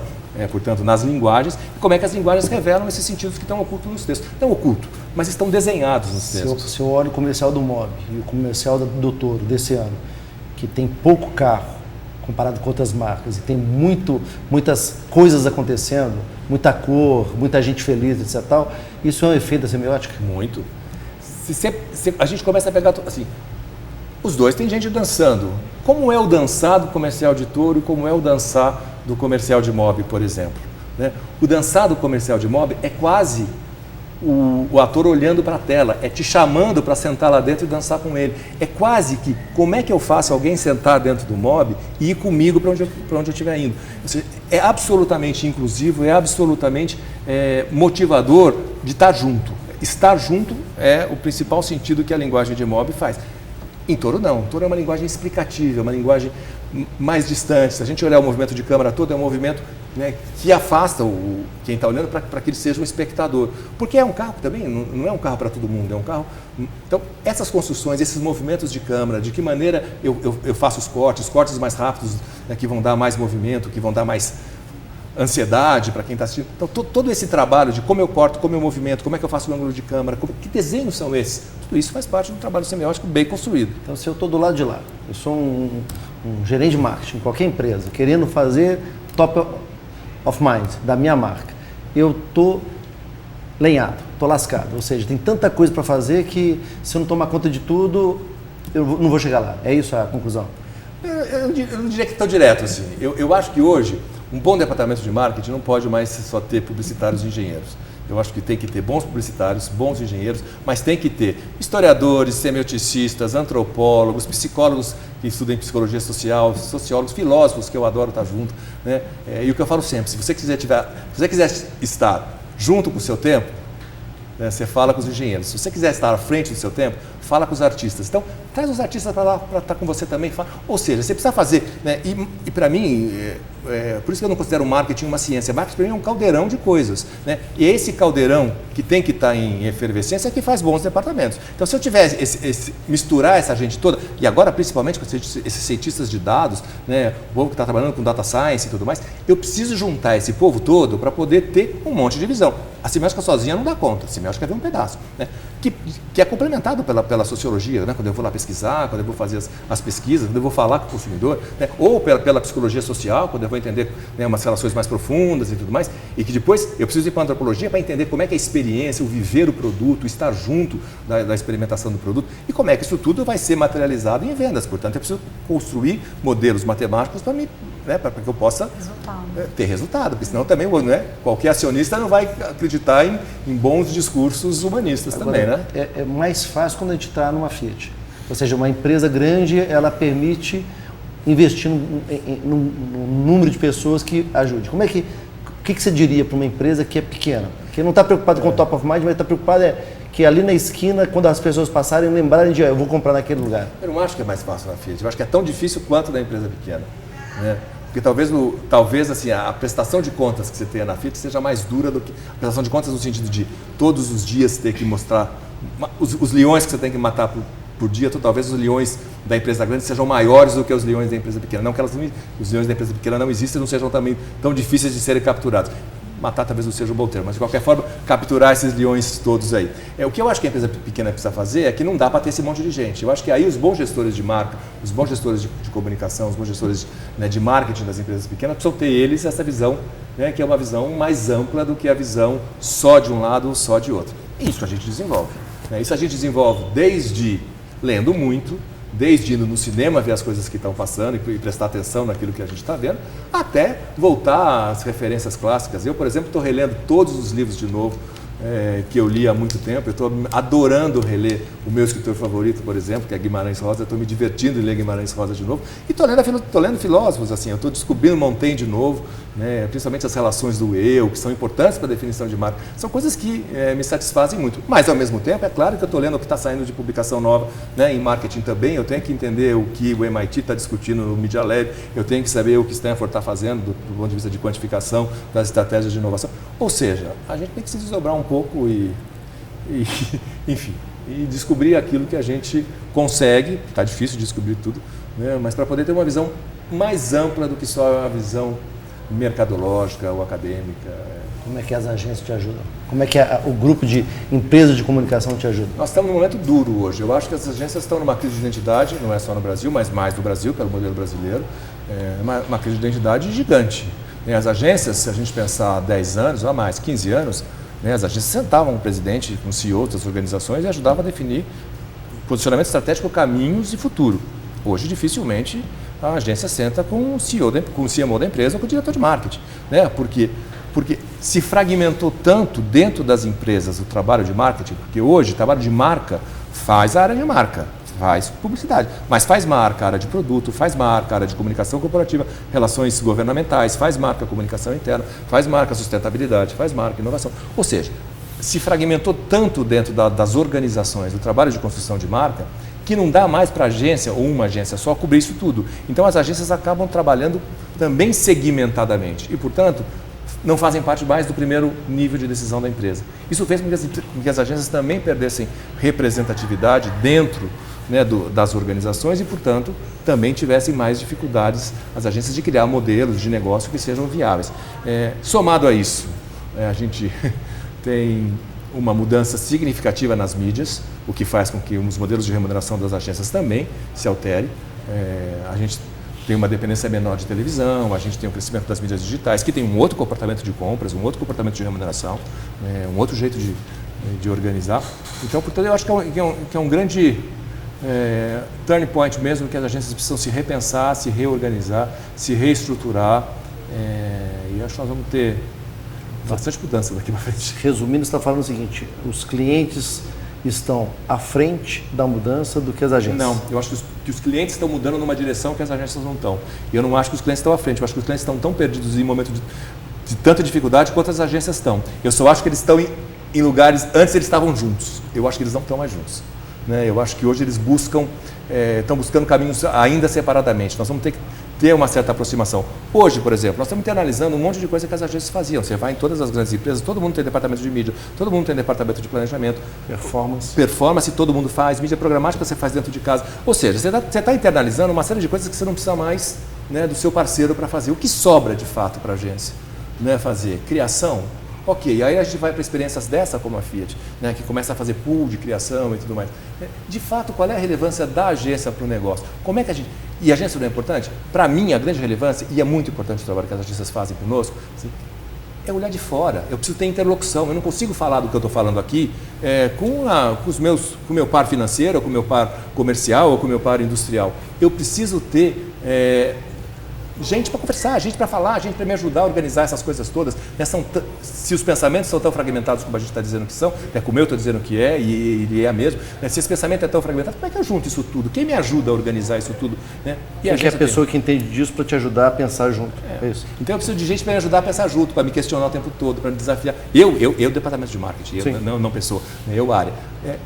[SPEAKER 2] portanto, nas linguagens, e como é que as linguagens revelam esses sentidos que estão ocultos nos textos. Estão ocultos, mas estão desenhados nos textos.
[SPEAKER 3] Se eu olho o comercial do MOB e o comercial do Toro desse ano, que tem pouco carro, comparado com outras marcas, e tem muitas coisas acontecendo, muita cor, muita gente feliz, etc. Tal, isso é um efeito da semiótica?
[SPEAKER 2] Muito. A gente começa a pegar, assim, os dois, tem gente dançando. Como é o dançar do comercial de Toro e como é o dançar do comercial de MOB, por exemplo? Né? O dançar do comercial de MOB é quase o ator olhando para a tela, te chamando para sentar lá dentro e dançar com ele. É quase que, como é que eu faço alguém sentar dentro do MOB e ir comigo para onde eu estiver indo? Ou seja, é absolutamente inclusivo, é absolutamente motivador de estar junto. Estar junto é o principal sentido que a linguagem de MOB faz. Em Toro não, Toro é uma linguagem explicativa, é uma linguagem mais distante. Se a gente olhar o movimento de câmera todo, é um movimento, né, que afasta quem está olhando para que ele seja um espectador. Porque é um carro também, não é um carro para todo mundo, é um carro... Então, essas construções, esses movimentos de câmera, de que maneira eu faço os cortes mais rápidos, né, que vão dar mais movimento, que vão dar mais ansiedade para quem está assistindo. Então, todo esse trabalho de como eu corto, como eu movimento, como é que eu faço o ângulo de câmera, que desenhos são esses, tudo isso faz parte do trabalho semiótico bem construído.
[SPEAKER 3] Então, se eu estou do lado de lá, eu sou um gerente de marketing em qualquer empresa, querendo fazer top of mind da minha marca, eu estou lenhado, estou lascado. Ou seja, tem tanta coisa para fazer que se eu não tomar conta de tudo, eu não vou chegar lá. É isso a conclusão?
[SPEAKER 2] Eu não diria que tão direto assim. Eu acho que hoje, um bom departamento de marketing não pode mais só ter publicitários e engenheiros. Eu acho que tem que ter bons publicitários, bons engenheiros, mas tem que ter historiadores, semioticistas, antropólogos, psicólogos que estudam psicologia social, sociólogos, filósofos, que eu adoro estar junto, né? E o que eu falo sempre, se você quiser estar junto com o seu tempo, né, você fala com os engenheiros. Se você quiser estar à frente do seu tempo, fala com os artistas. Então, traz os artistas para lá para estar com você também. Ou seja, você precisa fazer, né? E para mim, por isso que eu não considero o marketing uma ciência. Marketing para mim é um caldeirão de coisas, né? E é esse caldeirão que tem que estar em efervescência é que faz bons departamentos. Então, se eu tiver misturar essa gente toda, e agora principalmente com esses cientistas de dados, né, o povo que está trabalhando com data science e tudo mais, eu preciso juntar esse povo todo para poder ter um monte de visão. A semiótica sozinha não dá conta, a semiótica é ver um pedaço, né? Que é complementado pela sociologia, né? Quando eu vou lá pesquisar, quando eu vou fazer as pesquisas, quando eu vou falar com o consumidor, né? Ou pela psicologia social, quando eu vou entender, né, umas relações mais profundas e tudo mais, e que depois eu preciso ir para a antropologia para entender como é que é a experiência, o viver o produto, o estar junto da experimentação do produto e como é que isso tudo vai ser materializado em vendas. Portanto, eu preciso construir modelos matemáticos para que eu possa ter resultado, porque senão também, né, qualquer acionista não vai acreditar em bons discursos humanistas. Agora, também, né?
[SPEAKER 3] É mais fácil quando a gente está numa Fiat. Ou seja, uma empresa grande, ela permite investir num número de pessoas que ajude. O que você diria para uma empresa que é pequena? Que não está preocupada com o top of mind, mas está preocupada que ali na esquina, quando as pessoas passarem, lembrarem de eu vou comprar naquele lugar.
[SPEAKER 2] Eu não acho que é mais fácil na Fiat. Eu acho que é tão difícil quanto da empresa pequena, né? Porque talvez assim, a prestação de contas que você tenha na Fiat seja mais dura do que a prestação de contas no sentido de todos os dias ter que mostrar os leões que você tem que matar por dia, talvez os leões da empresa grande sejam maiores do que os leões da empresa pequena. Não que os leões da empresa pequena não existem, não sejam também tão difíceis de serem capturados. Matar talvez não seja um bom termo, mas de qualquer forma, capturar esses leões todos aí. O que eu acho que a empresa pequena precisa fazer é que não dá para ter esse monte de gente. Eu acho que aí os bons gestores de marca, os bons gestores de comunicação, os bons gestores de marketing das empresas pequenas, precisam ter eles essa visão, né, que é uma visão mais ampla do que a visão só de um lado ou só de outro. Isso a gente desenvolve. Né? Isso a gente desenvolve desde lendo muito, desde indo no cinema ver as coisas que estão passando e prestar atenção naquilo que a gente está vendo, até voltar às referências clássicas. Eu, por exemplo, estou relendo todos os livros de novo que eu li há muito tempo. Eu estou adorando reler o meu escritor favorito, por exemplo, que é Guimarães Rosa. Estou me divertindo em ler Guimarães Rosa de novo. E estou lendo filósofos, assim. Eu estou descobrindo Montaigne de novo, né? Principalmente as relações do eu, que são importantes para a definição de marca. São coisas que me satisfazem muito. Mas, ao mesmo tempo, é claro que eu estou lendo o que está saindo de publicação nova, né, em marketing também. Eu tenho que entender o que o MIT está discutindo no Media Lab. Eu tenho que saber o que Stanford está fazendo do ponto de vista de quantificação das estratégias de inovação. Ou seja, a gente tem que se desdobrar um pouco enfim, e descobrir aquilo que a gente consegue. Está difícil descobrir tudo, né, mas para poder ter uma visão mais ampla do que só a visão mercadológica ou acadêmica.
[SPEAKER 3] Como é que as agências te ajudam? Como é que o grupo de empresas de comunicação te ajuda?
[SPEAKER 2] Nós estamos num momento duro hoje. Eu acho que as agências estão numa crise de identidade, não é só no Brasil, mas mais no Brasil, pelo modelo brasileiro. É uma crise de identidade gigante. As agências, se a gente pensar há 10 anos ou mais, 15 anos, né, as agências sentavam com o presidente, com o CEO das organizações e ajudavam a definir posicionamento estratégico, caminhos e futuro. Hoje, dificilmente, a agência senta com o CEO, com o CMO da empresa ou com o diretor de marketing, né? Porque se fragmentou tanto dentro das empresas o trabalho de marketing, porque hoje o trabalho de marca faz a área de marca, faz publicidade, mas faz marca, área de produto, faz marca, área de comunicação corporativa, relações governamentais, faz marca, comunicação interna, faz marca, sustentabilidade, faz marca, inovação. Ou seja, se fragmentou tanto dentro das organizações o trabalho de construção de marca que não dá mais para a agência ou uma agência só cobrir isso tudo. Então as agências acabam trabalhando também segmentadamente e, portanto, não fazem parte mais do primeiro nível de decisão da empresa. Isso fez com que as agências também perdessem representatividade dentro, né, das organizações e, portanto, também tivessem mais dificuldades as agências de criar modelos de negócio que sejam viáveis. Somado a isso, a gente tem uma mudança significativa nas mídias, o que faz com que os modelos de remuneração das agências também se alterem. A gente tem uma dependência menor de televisão, a gente tem o crescimento das mídias digitais, que tem um outro comportamento de compras, um outro comportamento de remuneração, um outro jeito de organizar. Então, portanto, eu acho que é um grande turning point mesmo, que as agências precisam se repensar, se reorganizar, se reestruturar, e acho que nós vamos ter bastante mudança daqui para frente.
[SPEAKER 3] Resumindo, você está falando o seguinte, os clientes estão à frente da mudança do que as agências?
[SPEAKER 2] Não, eu acho que os clientes estão mudando numa direção que as agências não estão. E eu não acho que os clientes estão à frente, eu acho que os clientes estão tão perdidos em momento de tanta dificuldade quanto as agências estão. Eu só acho que eles estão em lugares, antes eles estavam juntos, eu acho que eles não estão mais juntos. Né? Eu acho que hoje eles estão buscando caminhos ainda separadamente. Nós vamos ter que ter uma certa aproximação. Hoje, por exemplo, nós estamos analisando um monte de coisa que as agências faziam. Você vai em todas as grandes empresas, todo mundo tem departamento de mídia, todo mundo tem departamento de planejamento, performance todo mundo faz, mídia programática você faz dentro de casa. Ou seja, você está internalizando uma série de coisas que você não precisa mais, né, do seu parceiro para fazer. O que sobra de fato para a agência, né, fazer? Criação? Ok, aí a gente vai para experiências dessa como a Fiat, né, que começa a fazer pool de criação e tudo mais. De fato, qual é a relevância da agência para o negócio? Como é que a gente... E a agência não é importante? Para mim, a grande relevância, e é muito importante o trabalho que as agências fazem conosco, assim, é olhar de fora. Eu preciso ter interlocução. Eu não consigo falar do que eu estou falando aqui com o meu par financeiro, ou com o meu par comercial, ou com o meu par industrial. Eu preciso ter gente para conversar, gente para falar, gente para me ajudar a organizar essas coisas todas. Né? Se os pensamentos são tão fragmentados como a gente está dizendo que são, como eu estou dizendo que é, e ele é mesmo, né? Se esse pensamento é tão fragmentado, como é que eu junto isso tudo? Quem me ajuda a organizar isso tudo? Né?
[SPEAKER 3] E a pessoa que entende disso para te ajudar a pensar junto. É isso.
[SPEAKER 2] Então eu preciso de gente para me ajudar a pensar junto, para me questionar o tempo todo, para me desafiar. Eu departamento de marketing, não pessoa, eu área.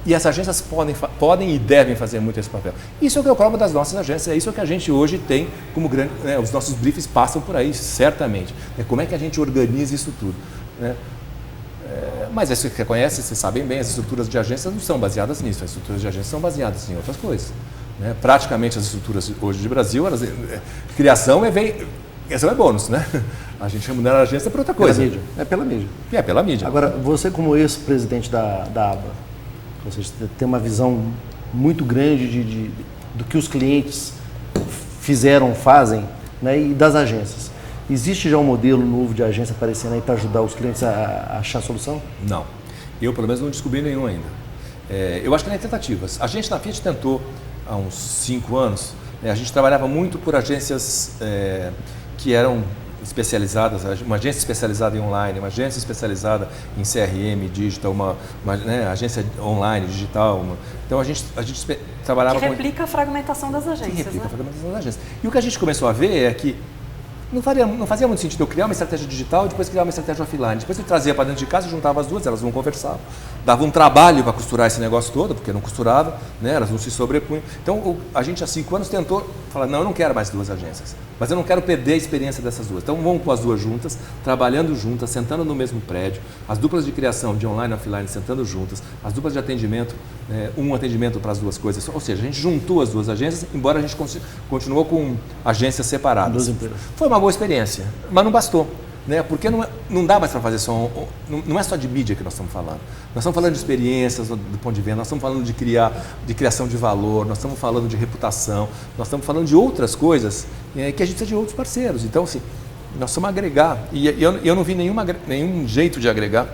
[SPEAKER 2] E as agências podem e devem fazer muito esse papel. Isso é o que eu cobro das nossas agências, é isso que a gente hoje tem como grande... Né? Os nossos briefings passam por aí, certamente. Como é que a gente organiza isso tudo? Né? Mas isso que você conhece, vocês sabem bem, as estruturas de agências não são baseadas nisso, as estruturas de agências são baseadas em outras coisas. Né? Praticamente as estruturas hoje de Brasil, criação é bônus, né? A gente remunera a agência por outra coisa.
[SPEAKER 3] Pela mídia. É pela mídia.
[SPEAKER 2] É pela mídia.
[SPEAKER 3] Agora, você como ex-presidente da ABA, você tem uma visão muito grande do que os clientes fazem, né, e das agências. Existe já um modelo novo de agência aparecendo aí para ajudar os clientes a achar a solução?
[SPEAKER 2] Não. Eu, pelo menos, não descobri nenhum ainda. Eu acho que tem tentativas. A gente na Fiat tentou, há uns 5 anos, a gente trabalhava muito por agências que eram especializadas, uma agência especializada em online, uma agência especializada em CRM, digital, uma agência online, digital. Então a gente trabalhava
[SPEAKER 1] que replica a fragmentação das agências.
[SPEAKER 2] A fragmentação das agências. E o que a gente começou a ver é que não fazia muito sentido eu criar uma estratégia digital e depois criar uma estratégia offline. Depois eu trazia para dentro de casa, juntava as duas, elas não conversavam. Dava um trabalho para costurar esse negócio todo, porque não costurava, né? Elas não se sobrepunham. Então a gente há 5 anos tentou falar, não, eu não quero mais 2 agências, mas eu não quero perder a experiência dessas duas. Então vamos pôr as duas juntas, trabalhando juntas, sentando no mesmo prédio, as duplas de criação de online e offline sentando juntas, as duplas de atendimento, um atendimento para as duas coisas. Ou seja, a gente juntou as duas agências, embora a gente continuou com agências separadas. Foi uma boa experiência, mas não bastou. Né? Porque não dá mais para fazer só... Não é só de mídia que nós estamos falando. Nós estamos falando de experiências do ponto de venda, nós estamos falando de criação de valor, nós estamos falando de reputação, nós estamos falando de outras coisas que a gente precisa de outros parceiros. Então, assim, nós precisamos agregar. E eu não vi nenhum jeito de agregar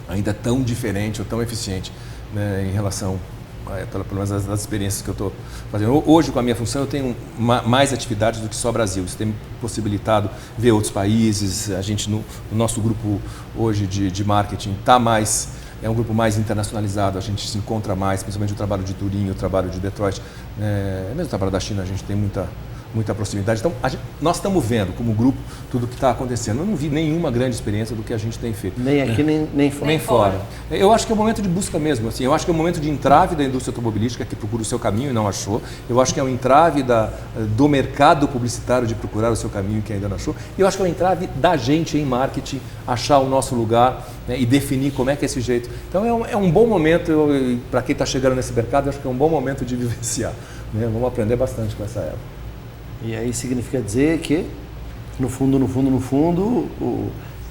[SPEAKER 2] ainda tão diferente ou tão eficiente, né, em relação... pelo menos das experiências que eu estou fazendo. Hoje, com a minha função, eu tenho mais atividades do que só Brasil. Isso tem me possibilitado ver outros países. A gente, no nosso grupo hoje de marketing, é um grupo mais internacionalizado. A gente se encontra mais, principalmente o trabalho de Turim, o trabalho de Detroit. Mesmo o trabalho da China, a gente tem muita proximidade. Então, nós estamos vendo, como grupo, tudo o que está acontecendo. Eu não vi nenhuma grande experiência do que a gente tem feito.
[SPEAKER 3] Nem aqui, nem fora.
[SPEAKER 2] Nem fora. Eu acho que é o momento de busca mesmo. Assim, eu acho que é o momento de entrave da indústria automobilística, que procura o seu caminho e não achou. Eu acho que é o entrave do mercado publicitário de procurar o seu caminho que ainda não achou. E eu acho que é o entrave da gente em marketing, achar o nosso lugar, né, e definir como é que é esse jeito. Então, é um bom momento, para quem está chegando nesse mercado, eu acho que é um bom momento de vivenciar. Né? Vamos aprender bastante com essa época.
[SPEAKER 3] E aí significa dizer que, no fundo,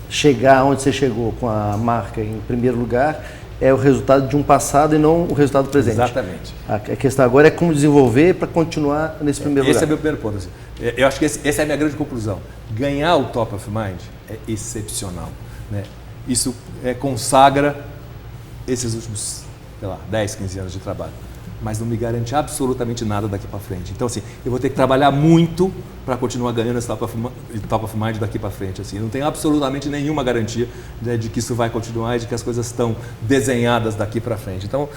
[SPEAKER 3] chegar onde você chegou com a marca em primeiro lugar é o resultado de um passado e não o resultado presente.
[SPEAKER 2] Exatamente.
[SPEAKER 3] A questão agora é como desenvolver para continuar nesse primeiro lugar.
[SPEAKER 2] Esse é meu primeiro ponto. Assim. Eu acho que essa é a minha grande conclusão. Ganhar o Top of Mind é excepcional. Né? Isso consagra esses últimos, 10, 15 anos de trabalho. Mas não me garante absolutamente nada daqui para frente. Então, assim, eu vou ter que trabalhar muito para continuar ganhando esse Top of Mind daqui para frente. Assim, eu não tenho absolutamente nenhuma garantia, né, de que isso vai continuar e de que as coisas estão desenhadas daqui para frente. Então,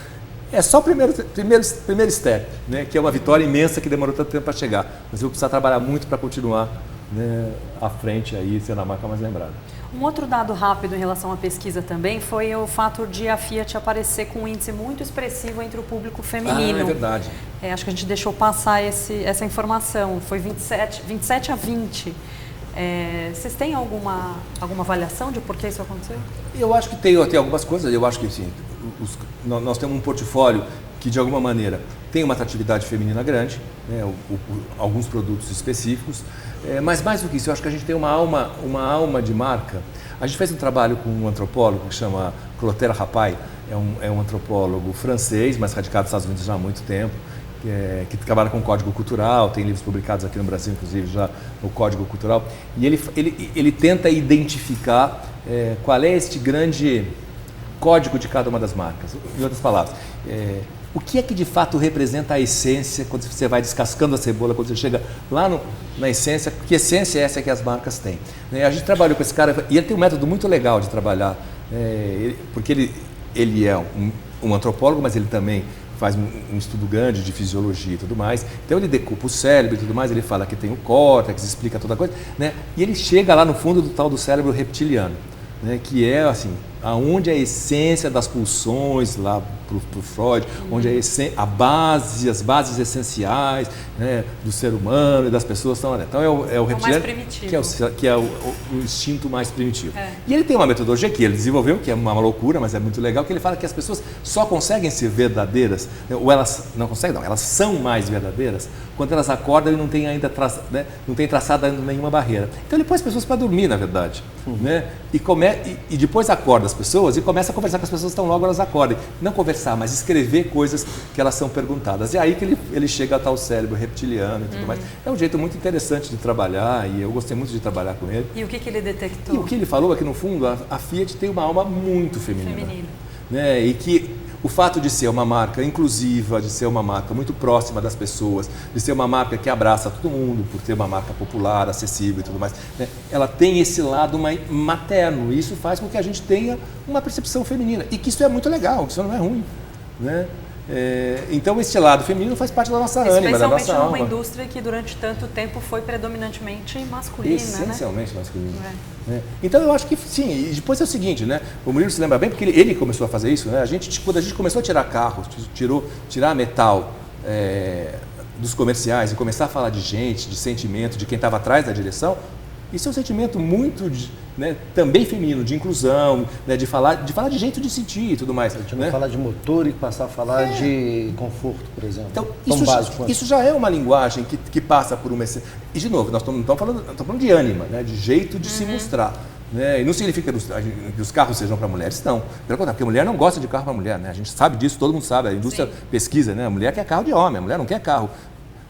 [SPEAKER 2] é só o primeiro step, né, que é uma vitória imensa que demorou tanto tempo para chegar. Mas eu vou precisar trabalhar muito para continuar, né, à frente aí, sendo a marca mais lembrada.
[SPEAKER 1] Um outro dado rápido em relação à pesquisa também foi o fato de a Fiat aparecer com um índice muito expressivo entre o público feminino.
[SPEAKER 2] É verdade.
[SPEAKER 1] Acho que a gente deixou passar essa informação, foi 27 a 20. Vocês têm alguma avaliação de por que isso aconteceu?
[SPEAKER 2] Eu acho que tem algumas coisas. Eu acho que sim, nós temos um portfólio que de alguma maneira tem uma atratividade feminina grande, né, alguns produtos específicos, mas mais do que isso, eu acho que a gente tem uma alma de marca. A gente fez um trabalho com um antropólogo que chama Clotaire Rapaille, é um antropólogo francês, mas radicado nos Estados Unidos já há muito tempo, que trabalha com código cultural, tem livros publicados aqui no Brasil, inclusive, já no código cultural, e ele tenta identificar qual é este grande código de cada uma das marcas. Em outras palavras, o que é que de fato representa a essência quando você vai descascando a cebola, quando você chega lá na essência, que essência é essa que as marcas têm? A gente trabalhou com esse cara e ele tem um método muito legal de trabalhar, porque ele é um antropólogo, mas ele também faz um estudo grande de fisiologia e tudo mais. Então ele decupa o cérebro e tudo mais, ele fala que tem o córtex, explica toda a coisa, né? E ele chega lá no fundo do tal do cérebro reptiliano, né? Que é assim, aonde a essência das pulsões lá para o Freud, onde as bases essenciais, né, do ser humano e das pessoas estão lá. Então é o reptiliano, que é o instinto mais primitivo. E ele tem uma metodologia que ele desenvolveu, que é uma loucura, mas é muito legal, que ele fala que as pessoas só conseguem ser verdadeiras, ou elas não conseguem, não, elas são mais verdadeiras quando elas acordam e não tem ainda não tem traçado ainda nenhuma barreira. Então ele põe as pessoas para dormir, na verdade, né? E depois acorda as pessoas e começa a conversar com as pessoas, então logo elas acordem. Não conversar, mas escrever coisas que elas são perguntadas. É aí que ele chega a tal cérebro reptiliano e tudo mais. É um jeito muito interessante de trabalhar e eu gostei muito de trabalhar com ele.
[SPEAKER 1] E o que ele detectou?
[SPEAKER 2] E o que ele falou é que, no fundo, a Fiat tem uma alma muito feminina. Né? E que o fato de ser uma marca inclusiva, de ser uma marca muito próxima das pessoas, de ser uma marca que abraça todo mundo, por ter uma marca popular, acessível e tudo mais, né? Ela tem esse lado materno e isso faz com que a gente tenha uma percepção feminina. E que isso é muito legal, que isso não é ruim, né? Então esse lado feminino faz parte da nossa ânima, da nossa alma.
[SPEAKER 1] Especialmente numa indústria que durante tanto tempo foi predominantemente masculina,
[SPEAKER 2] essencialmente, né? Masculina. Então eu acho que sim, e depois é o seguinte, né? O Murilo se lembra bem porque ele começou a fazer isso, né? Quando a gente começou a tirar carros, tirar metal dos comerciais e começar a falar de gente, de sentimento, de quem estava atrás da direção, isso é um sentimento muito, né, também feminino, de inclusão, né, de falar de jeito de sentir e tudo mais.
[SPEAKER 3] A gente não falar de motor e passar a falar de conforto, por exemplo.
[SPEAKER 2] Então, isso já é uma linguagem que passa por uma essência. E, de novo, nós estamos falando de ânima, né, de jeito de se mostrar. Né? E não significa que os carros sejam para mulheres, não. Pelo contrário, porque a mulher não gosta de carro para mulher. Né? A gente sabe disso, todo mundo sabe. A indústria pesquisa, né? A mulher quer carro de homem, a mulher não quer carro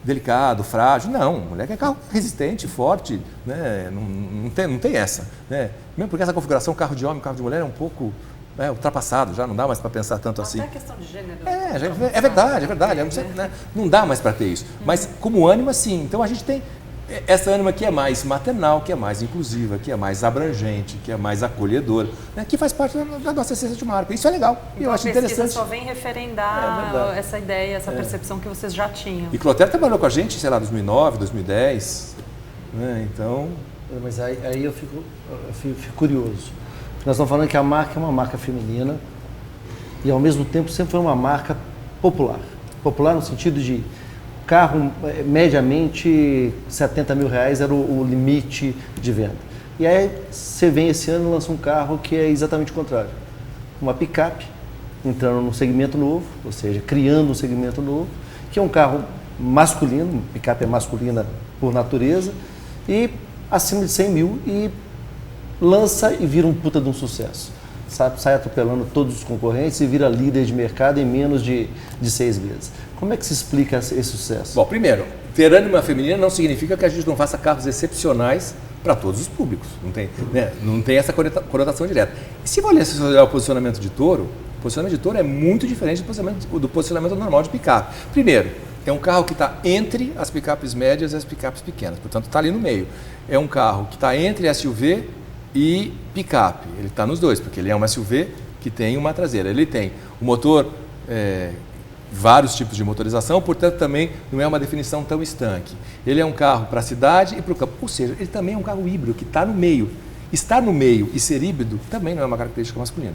[SPEAKER 2] delicado, frágil, não. A mulher quer carro resistente, forte, né? Não tem essa. Né? Mesmo porque essa configuração carro de homem, carro de mulher é um pouco ultrapassado, já não dá mais para pensar tanto assim.
[SPEAKER 1] Até a questão de gênero.
[SPEAKER 2] É verdade. Né? Não dá mais para ter isso. Mas como ânima, sim. Então a gente tem essa Ânima que é mais maternal, que é mais inclusiva, que é mais abrangente, que é mais acolhedora, né, que faz parte da nossa essência de marca. Isso é legal,
[SPEAKER 1] então,
[SPEAKER 2] eu acho interessante.
[SPEAKER 1] A pesquisa só vem referendar essa ideia, essa percepção que vocês já tinham.
[SPEAKER 2] E Clotaire trabalhou com a gente, sei lá, 2009, 2010, né, então...
[SPEAKER 3] Mas aí eu fico curioso. Nós estamos falando que a marca é uma marca feminina e, ao mesmo tempo, sempre foi uma marca popular. Popular no sentido de carro, mediamente, R$70 mil era o limite de venda. E aí você vem esse ano e lança um carro que é exatamente o contrário. Uma picape, entrando num segmento novo, ou seja, criando um segmento novo, que é um carro masculino, picape é masculina por natureza, e acima de 100 mil e lança e vira um puta de um sucesso. Sabe? Sai atropelando todos os concorrentes e vira líder de mercado em menos de 6 meses. Como é que se explica esse sucesso?
[SPEAKER 2] Bom, primeiro, ter ânima feminina não significa que a gente não faça carros excepcionais para todos os públicos. Não tem essa conotação direta. E se você olhar o posicionamento de Toro, o posicionamento de Toro é muito diferente do posicionamento normal de picape. Primeiro, é um carro que está entre as picapes médias e as picapes pequenas, portanto está ali no meio. É um carro que está entre SUV e picape. Ele está nos dois, porque ele é um SUV que tem uma traseira. Ele tem o motor, vários tipos de motorização, portanto também não é uma definição tão estanque. Ele é um carro para a cidade e para o campo, ou seja, ele também é um carro híbrido que está no meio. Estar no meio e ser híbrido também não é uma característica masculina.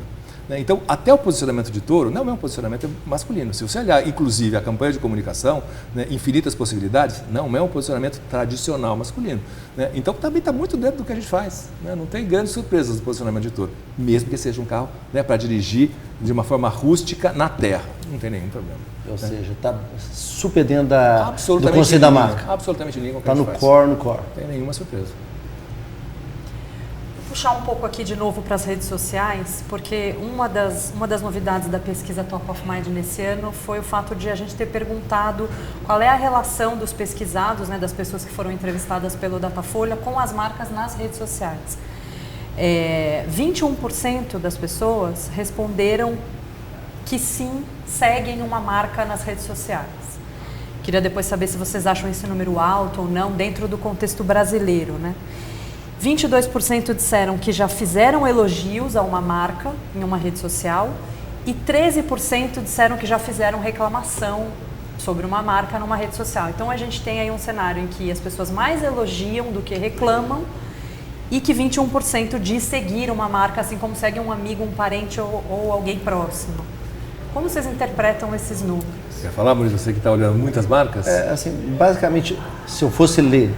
[SPEAKER 2] Então, até o posicionamento de Toro não é um posicionamento masculino. Se você olhar, inclusive, a campanha de comunicação, infinitas possibilidades, não é um posicionamento tradicional masculino. Então, também está muito dentro do que a gente faz. Não tem grandes surpresas no posicionamento de Toro, mesmo que seja um carro para dirigir de uma forma rústica na terra. Não tem nenhum problema.
[SPEAKER 3] Ou seja, está super dentro do conceito da marca.
[SPEAKER 2] Absolutamente em linha com o que
[SPEAKER 3] a gente faz. Está no core.
[SPEAKER 2] Não tem nenhuma surpresa.
[SPEAKER 1] Puxar um pouco aqui de novo para as redes sociais, porque uma das novidades da pesquisa Top of Mind nesse ano foi o fato de a gente ter perguntado qual é a relação dos pesquisados, das pessoas que foram entrevistadas pelo Datafolha, com as marcas nas redes sociais. 21% das pessoas responderam que sim, seguem uma marca nas redes sociais. Queria depois saber se vocês acham esse número alto ou não dentro do contexto brasileiro, 22% disseram que já fizeram elogios a uma marca em uma rede social e 13% disseram que já fizeram reclamação sobre uma marca numa rede social. Então a gente tem aí um cenário em que as pessoas mais elogiam do que reclamam e que 21% diz seguir uma marca, assim como segue um amigo, um parente ou alguém próximo. Como vocês interpretam esses números?
[SPEAKER 2] Você quer falar, Maurício, você que está olhando muitas marcas?
[SPEAKER 3] Basicamente, se eu fosse ler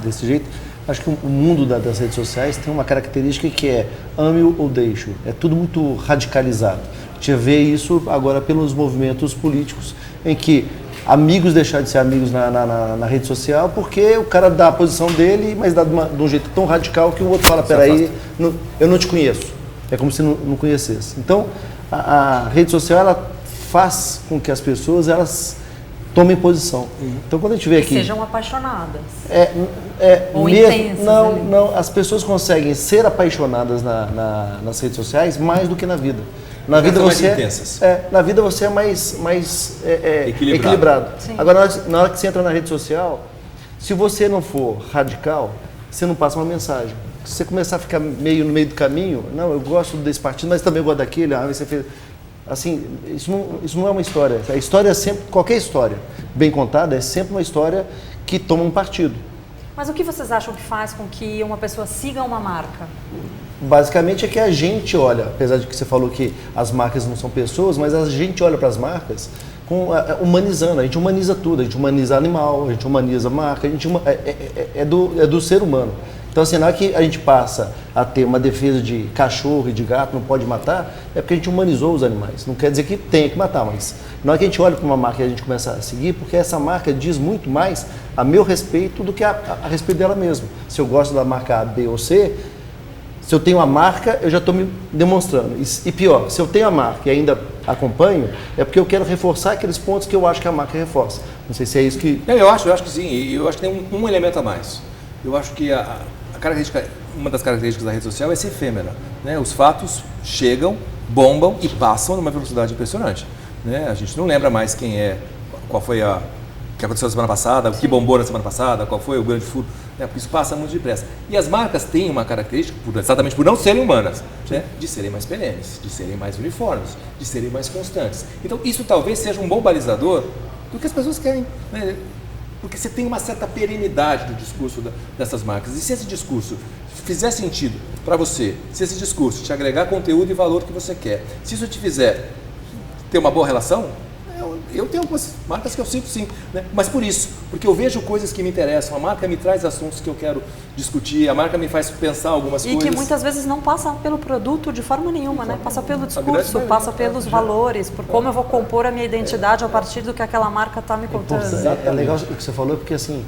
[SPEAKER 3] desse jeito, acho que o mundo das redes sociais tem uma característica que é ame ou deixe. É tudo muito radicalizado. A gente vê isso agora pelos movimentos políticos, em que amigos deixaram de ser amigos na rede social porque o cara dá a posição dele, mas dá de um jeito tão radical que o outro fala, peraí, eu não te conheço. É como se não conhecesse. Então, a rede social ela faz com que as pessoas tomem posição. Então, quando a gente vê aqui...
[SPEAKER 1] sejam apaixonadas.
[SPEAKER 3] Ou intensas. Não, as pessoas conseguem ser apaixonadas nas redes sociais mais do que na vida. Na vida você é mais equilibrado. Agora, na hora que você entra na rede social, se você não for radical, você não passa uma mensagem. Se você começar a ficar meio no meio do caminho, não, eu gosto desse partido, mas também gosto daquele, você fez... Assim, isso não é uma história. A história é sempre, qualquer história bem contada é sempre uma história que toma um partido.
[SPEAKER 1] Mas o que vocês acham que faz com que uma pessoa siga uma marca?
[SPEAKER 3] Basicamente é que a gente olha, apesar de que você falou que as marcas não são pessoas, mas a gente olha para as marcas humanizando, a gente humaniza tudo, a gente humaniza animal, a gente humaniza a marca, é do ser humano. Então, assim, na hora que a gente passa a ter uma defesa de cachorro e de gato, não pode matar, é porque a gente humanizou os animais. Não quer dizer que tenha que matar, mas na hora que a gente olha para uma marca e a gente começa a seguir, porque essa marca diz muito mais a meu respeito do que a respeito dela mesma. Se eu gosto da marca A, B ou C, se eu tenho a marca, eu já estou me demonstrando. E pior, se eu tenho a marca e ainda acompanho, é porque eu quero reforçar aqueles pontos que eu acho que a marca reforça. Não sei se é isso que...
[SPEAKER 2] Não, eu acho que sim. Eu acho que tem um elemento a mais. Eu acho que uma das características da rede social é ser efêmera. Os fatos chegam, bombam e passam numa velocidade impressionante. A gente não lembra mais qual foi o que aconteceu na semana passada, o que bombou na semana passada, qual foi o grande furo. né? Porque isso passa muito depressa. E as marcas têm uma característica, exatamente por não serem humanas, né? De serem mais perenes, de serem mais uniformes, de serem mais constantes. Então isso talvez seja um bom balizador do que as pessoas querem, né? Porque você tem uma certa perenidade do discurso dessas marcas. E se esse discurso fizer sentido para você, se esse discurso te agregar conteúdo e valor que você quer, se isso te fizer ter uma boa relação, eu tenho algumas marcas que eu sigo sim, né? Mas por isso, porque eu vejo coisas que me interessam, a marca me traz assuntos que eu quero discutir, a marca me faz pensar algumas coisas.
[SPEAKER 1] E que muitas vezes não passa pelo produto de forma nenhuma, né? Passa pelo discurso, passa pelos valores, por como eu vou compor a minha identidade a partir do que aquela marca está me contando.
[SPEAKER 3] É legal o que você falou, porque assim,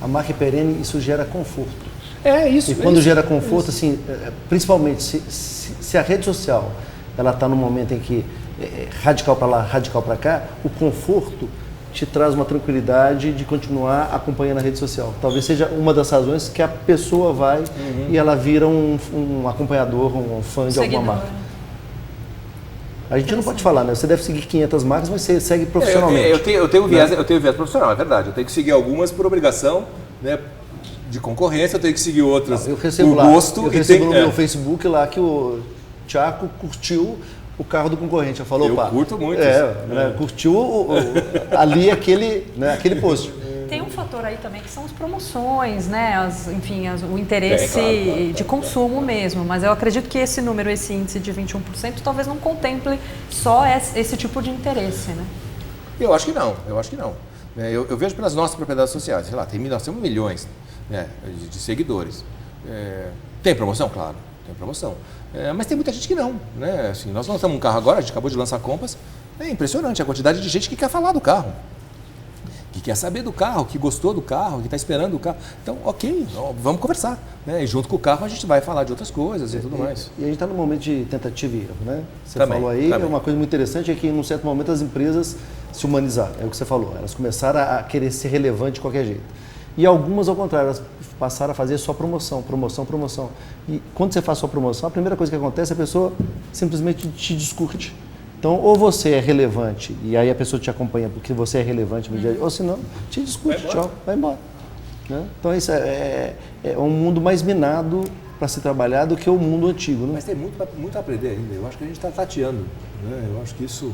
[SPEAKER 3] a marca é perene, isso gera conforto.
[SPEAKER 2] É isso.
[SPEAKER 3] E quando gera conforto, assim, principalmente se a rede social ela está num momento em que radical para lá, radical para cá, o conforto te traz uma tranquilidade de continuar acompanhando a rede social. Talvez seja uma das razões que a pessoa vai e ela vira um acompanhador, um fã de alguma marca. A gente não pode falar, né? Você deve seguir 500 marcas, mas você segue profissionalmente.
[SPEAKER 2] Eu tenho viés profissional, é verdade. Eu tenho que seguir algumas por obrigação, né? De concorrência, eu tenho que seguir outras
[SPEAKER 3] eu recebo
[SPEAKER 2] por
[SPEAKER 3] lá,
[SPEAKER 2] gosto.
[SPEAKER 3] Eu recebo no meu Facebook lá que o Thiago curtiu o carro do concorrente. Eu falou, opa,
[SPEAKER 2] curto muito
[SPEAKER 3] né, curtiu ali aquele post.
[SPEAKER 1] Tem um fator aí também que são as promoções, né? O interesse de consumo mesmo. Mas eu acredito que esse número, esse índice de 21%, talvez não contemple só esse tipo de interesse, né?
[SPEAKER 2] Eu acho que não. Eu vejo pelas nossas propriedades sociais, sei lá, nós temos milhões, né, de seguidores. Tem promoção? Claro, tem promoção. Mas tem muita gente que não, né? Assim, nós lançamos um carro agora, a gente acabou de lançar a Compass, é impressionante a quantidade de gente que quer falar do carro, que quer saber do carro, que gostou do carro, que está esperando o carro. Então, ok, vamos conversar, né? E junto com o carro a gente vai falar de outras coisas e tudo mais.
[SPEAKER 3] E a gente está num momento de tentativa e erro, né? Você
[SPEAKER 2] também,
[SPEAKER 3] falou aí, uma coisa muito interessante é que em um certo momento as empresas se humanizaram, é o que você falou, elas começaram a querer ser relevante de qualquer jeito. E algumas, ao contrário, elas passaram a fazer só promoção. E quando você faz só promoção, a primeira coisa que acontece é a pessoa simplesmente te discute. Então, ou você é relevante e aí a pessoa te acompanha porque você é relevante no dia a dia, ou se não, te discute, tchau, vai embora. Né? Então, isso é um mundo mais minado para se trabalhar do que o mundo antigo. Né?
[SPEAKER 2] Mas tem muito a aprender ainda. Eu acho que a gente está tateando. Né? Eu acho que isso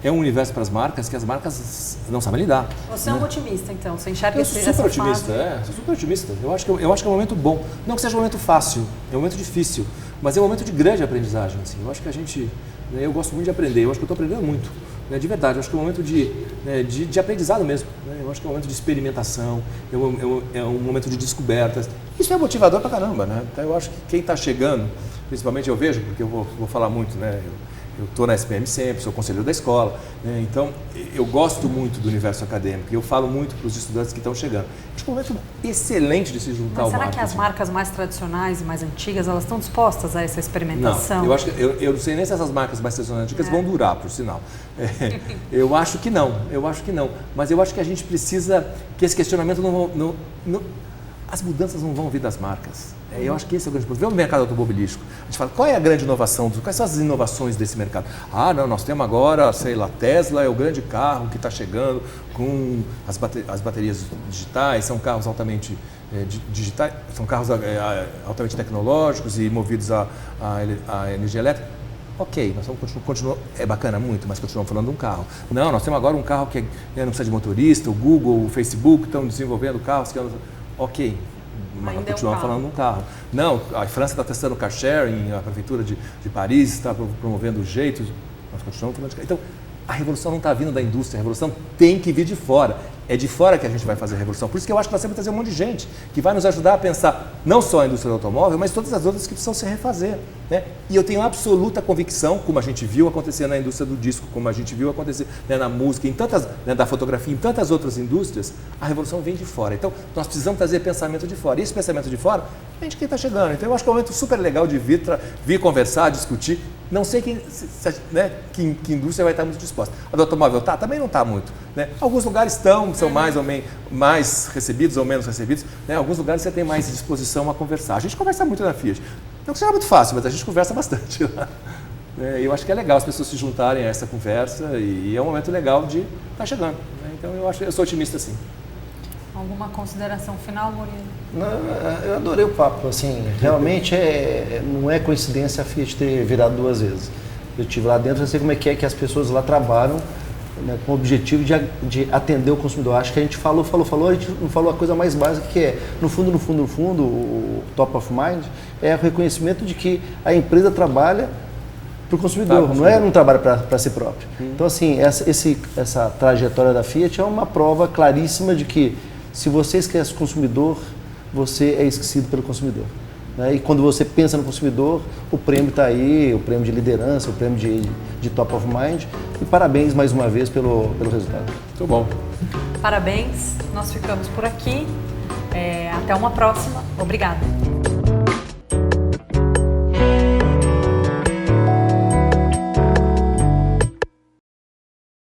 [SPEAKER 2] é um universo para as marcas que as marcas não sabem lidar.
[SPEAKER 1] Você é um otimista, então? Você enxerga essa
[SPEAKER 2] super otimista, sou super otimista. Eu acho que é um momento bom. Não que seja um momento fácil, é um momento difícil, mas é um momento de grande aprendizagem. Assim. Eu acho que eu gosto muito de aprender, eu acho que eu estou aprendendo muito. Né, de verdade, eu acho que é um momento de aprendizado mesmo. Né? Eu acho que é um momento de experimentação, é um momento de descobertas. Isso é motivador pra caramba, né? Então eu acho que quem está chegando, principalmente eu vejo, porque eu vou falar muito, né? Eu estou na SPM sempre, sou conselheiro da escola, né? Então eu gosto muito do universo acadêmico e eu falo muito para os estudantes que estão chegando. Acho que é um momento excelente de se juntar ao marketing.
[SPEAKER 1] Mas será que as marcas mais tradicionais e mais antigas, elas estão dispostas a essa experimentação?
[SPEAKER 2] Não, eu acho que eu não sei nem se essas marcas mais tradicionais e antigas vão durar, por sinal. Eu acho que não, mas eu acho que a gente precisa que esse questionamento as mudanças não vão vir das marcas. Eu acho que esse é o grande problema. Vê o mercado automobilístico. A gente fala, qual é a grande inovação? Quais são as inovações desse mercado? Não, nós temos agora, sei lá, Tesla é o grande carro que está chegando com as baterias digitais, são carros altamente digitais, são carros altamente tecnológicos e movidos a energia elétrica. Ok, nós vamos continuar, é bacana muito, mas continuamos falando de um carro. Não, nós temos agora um carro que não precisa de motorista, o Google, o Facebook estão desenvolvendo carros que... Ok, mas nós continuamos falando de um carro. Não, a França está testando car sharing, a prefeitura de Paris está promovendo jeitos, nós continuamos falando de carro. Então, a revolução não está vindo da indústria, a revolução tem que vir de fora. É de fora que a gente vai fazer a revolução. Por isso que eu acho que nós temos que trazer um monte de gente que vai nos ajudar a pensar não só a indústria do automóvel, mas todas as outras que precisam se refazer. Né? E eu tenho absoluta convicção, como a gente viu acontecer na indústria do disco, como a gente viu acontecer na música, em tantas, da fotografia, em tantas outras indústrias, a revolução vem de fora. Então, nós precisamos trazer pensamento de fora. E esse pensamento de fora vem de quem está chegando. Então, eu acho que é um momento super legal de vir conversar, discutir. Não sei que indústria vai estar muito disposta. A do automóvel também não está muito. Né? Alguns lugares são mais recebidos ou menos recebidos. Né? Alguns lugares você tem mais disposição a conversar. A gente conversa muito na Fiat. Não que seja muito fácil, mas a gente conversa bastante lá. Eu acho que é legal as pessoas se juntarem a essa conversa e é um momento legal de estar chegando. Né? Então eu sou otimista sim.
[SPEAKER 1] Alguma consideração final, Murilo?
[SPEAKER 3] Não, eu adorei o papo, assim, realmente não é coincidência a Fiat ter virado 2 vezes. Eu estive lá dentro, eu sei como é que as pessoas lá trabalham, né, com o objetivo de atender o consumidor. Acho que a gente falou, a gente não falou a coisa mais básica que é, no fundo, o top of mind é o reconhecimento de que a empresa trabalha para o consumidor, não trabalha para si próprio. Então, assim, essa trajetória da Fiat é uma prova claríssima de que se você esquece o consumidor, você é esquecido pelo consumidor. Né? E quando você pensa no consumidor, o prêmio está aí, o prêmio de liderança, o prêmio de top of mind. E parabéns mais uma vez pelo resultado.
[SPEAKER 2] Muito bom.
[SPEAKER 1] Parabéns, nós ficamos por aqui. Até uma próxima. Obrigada.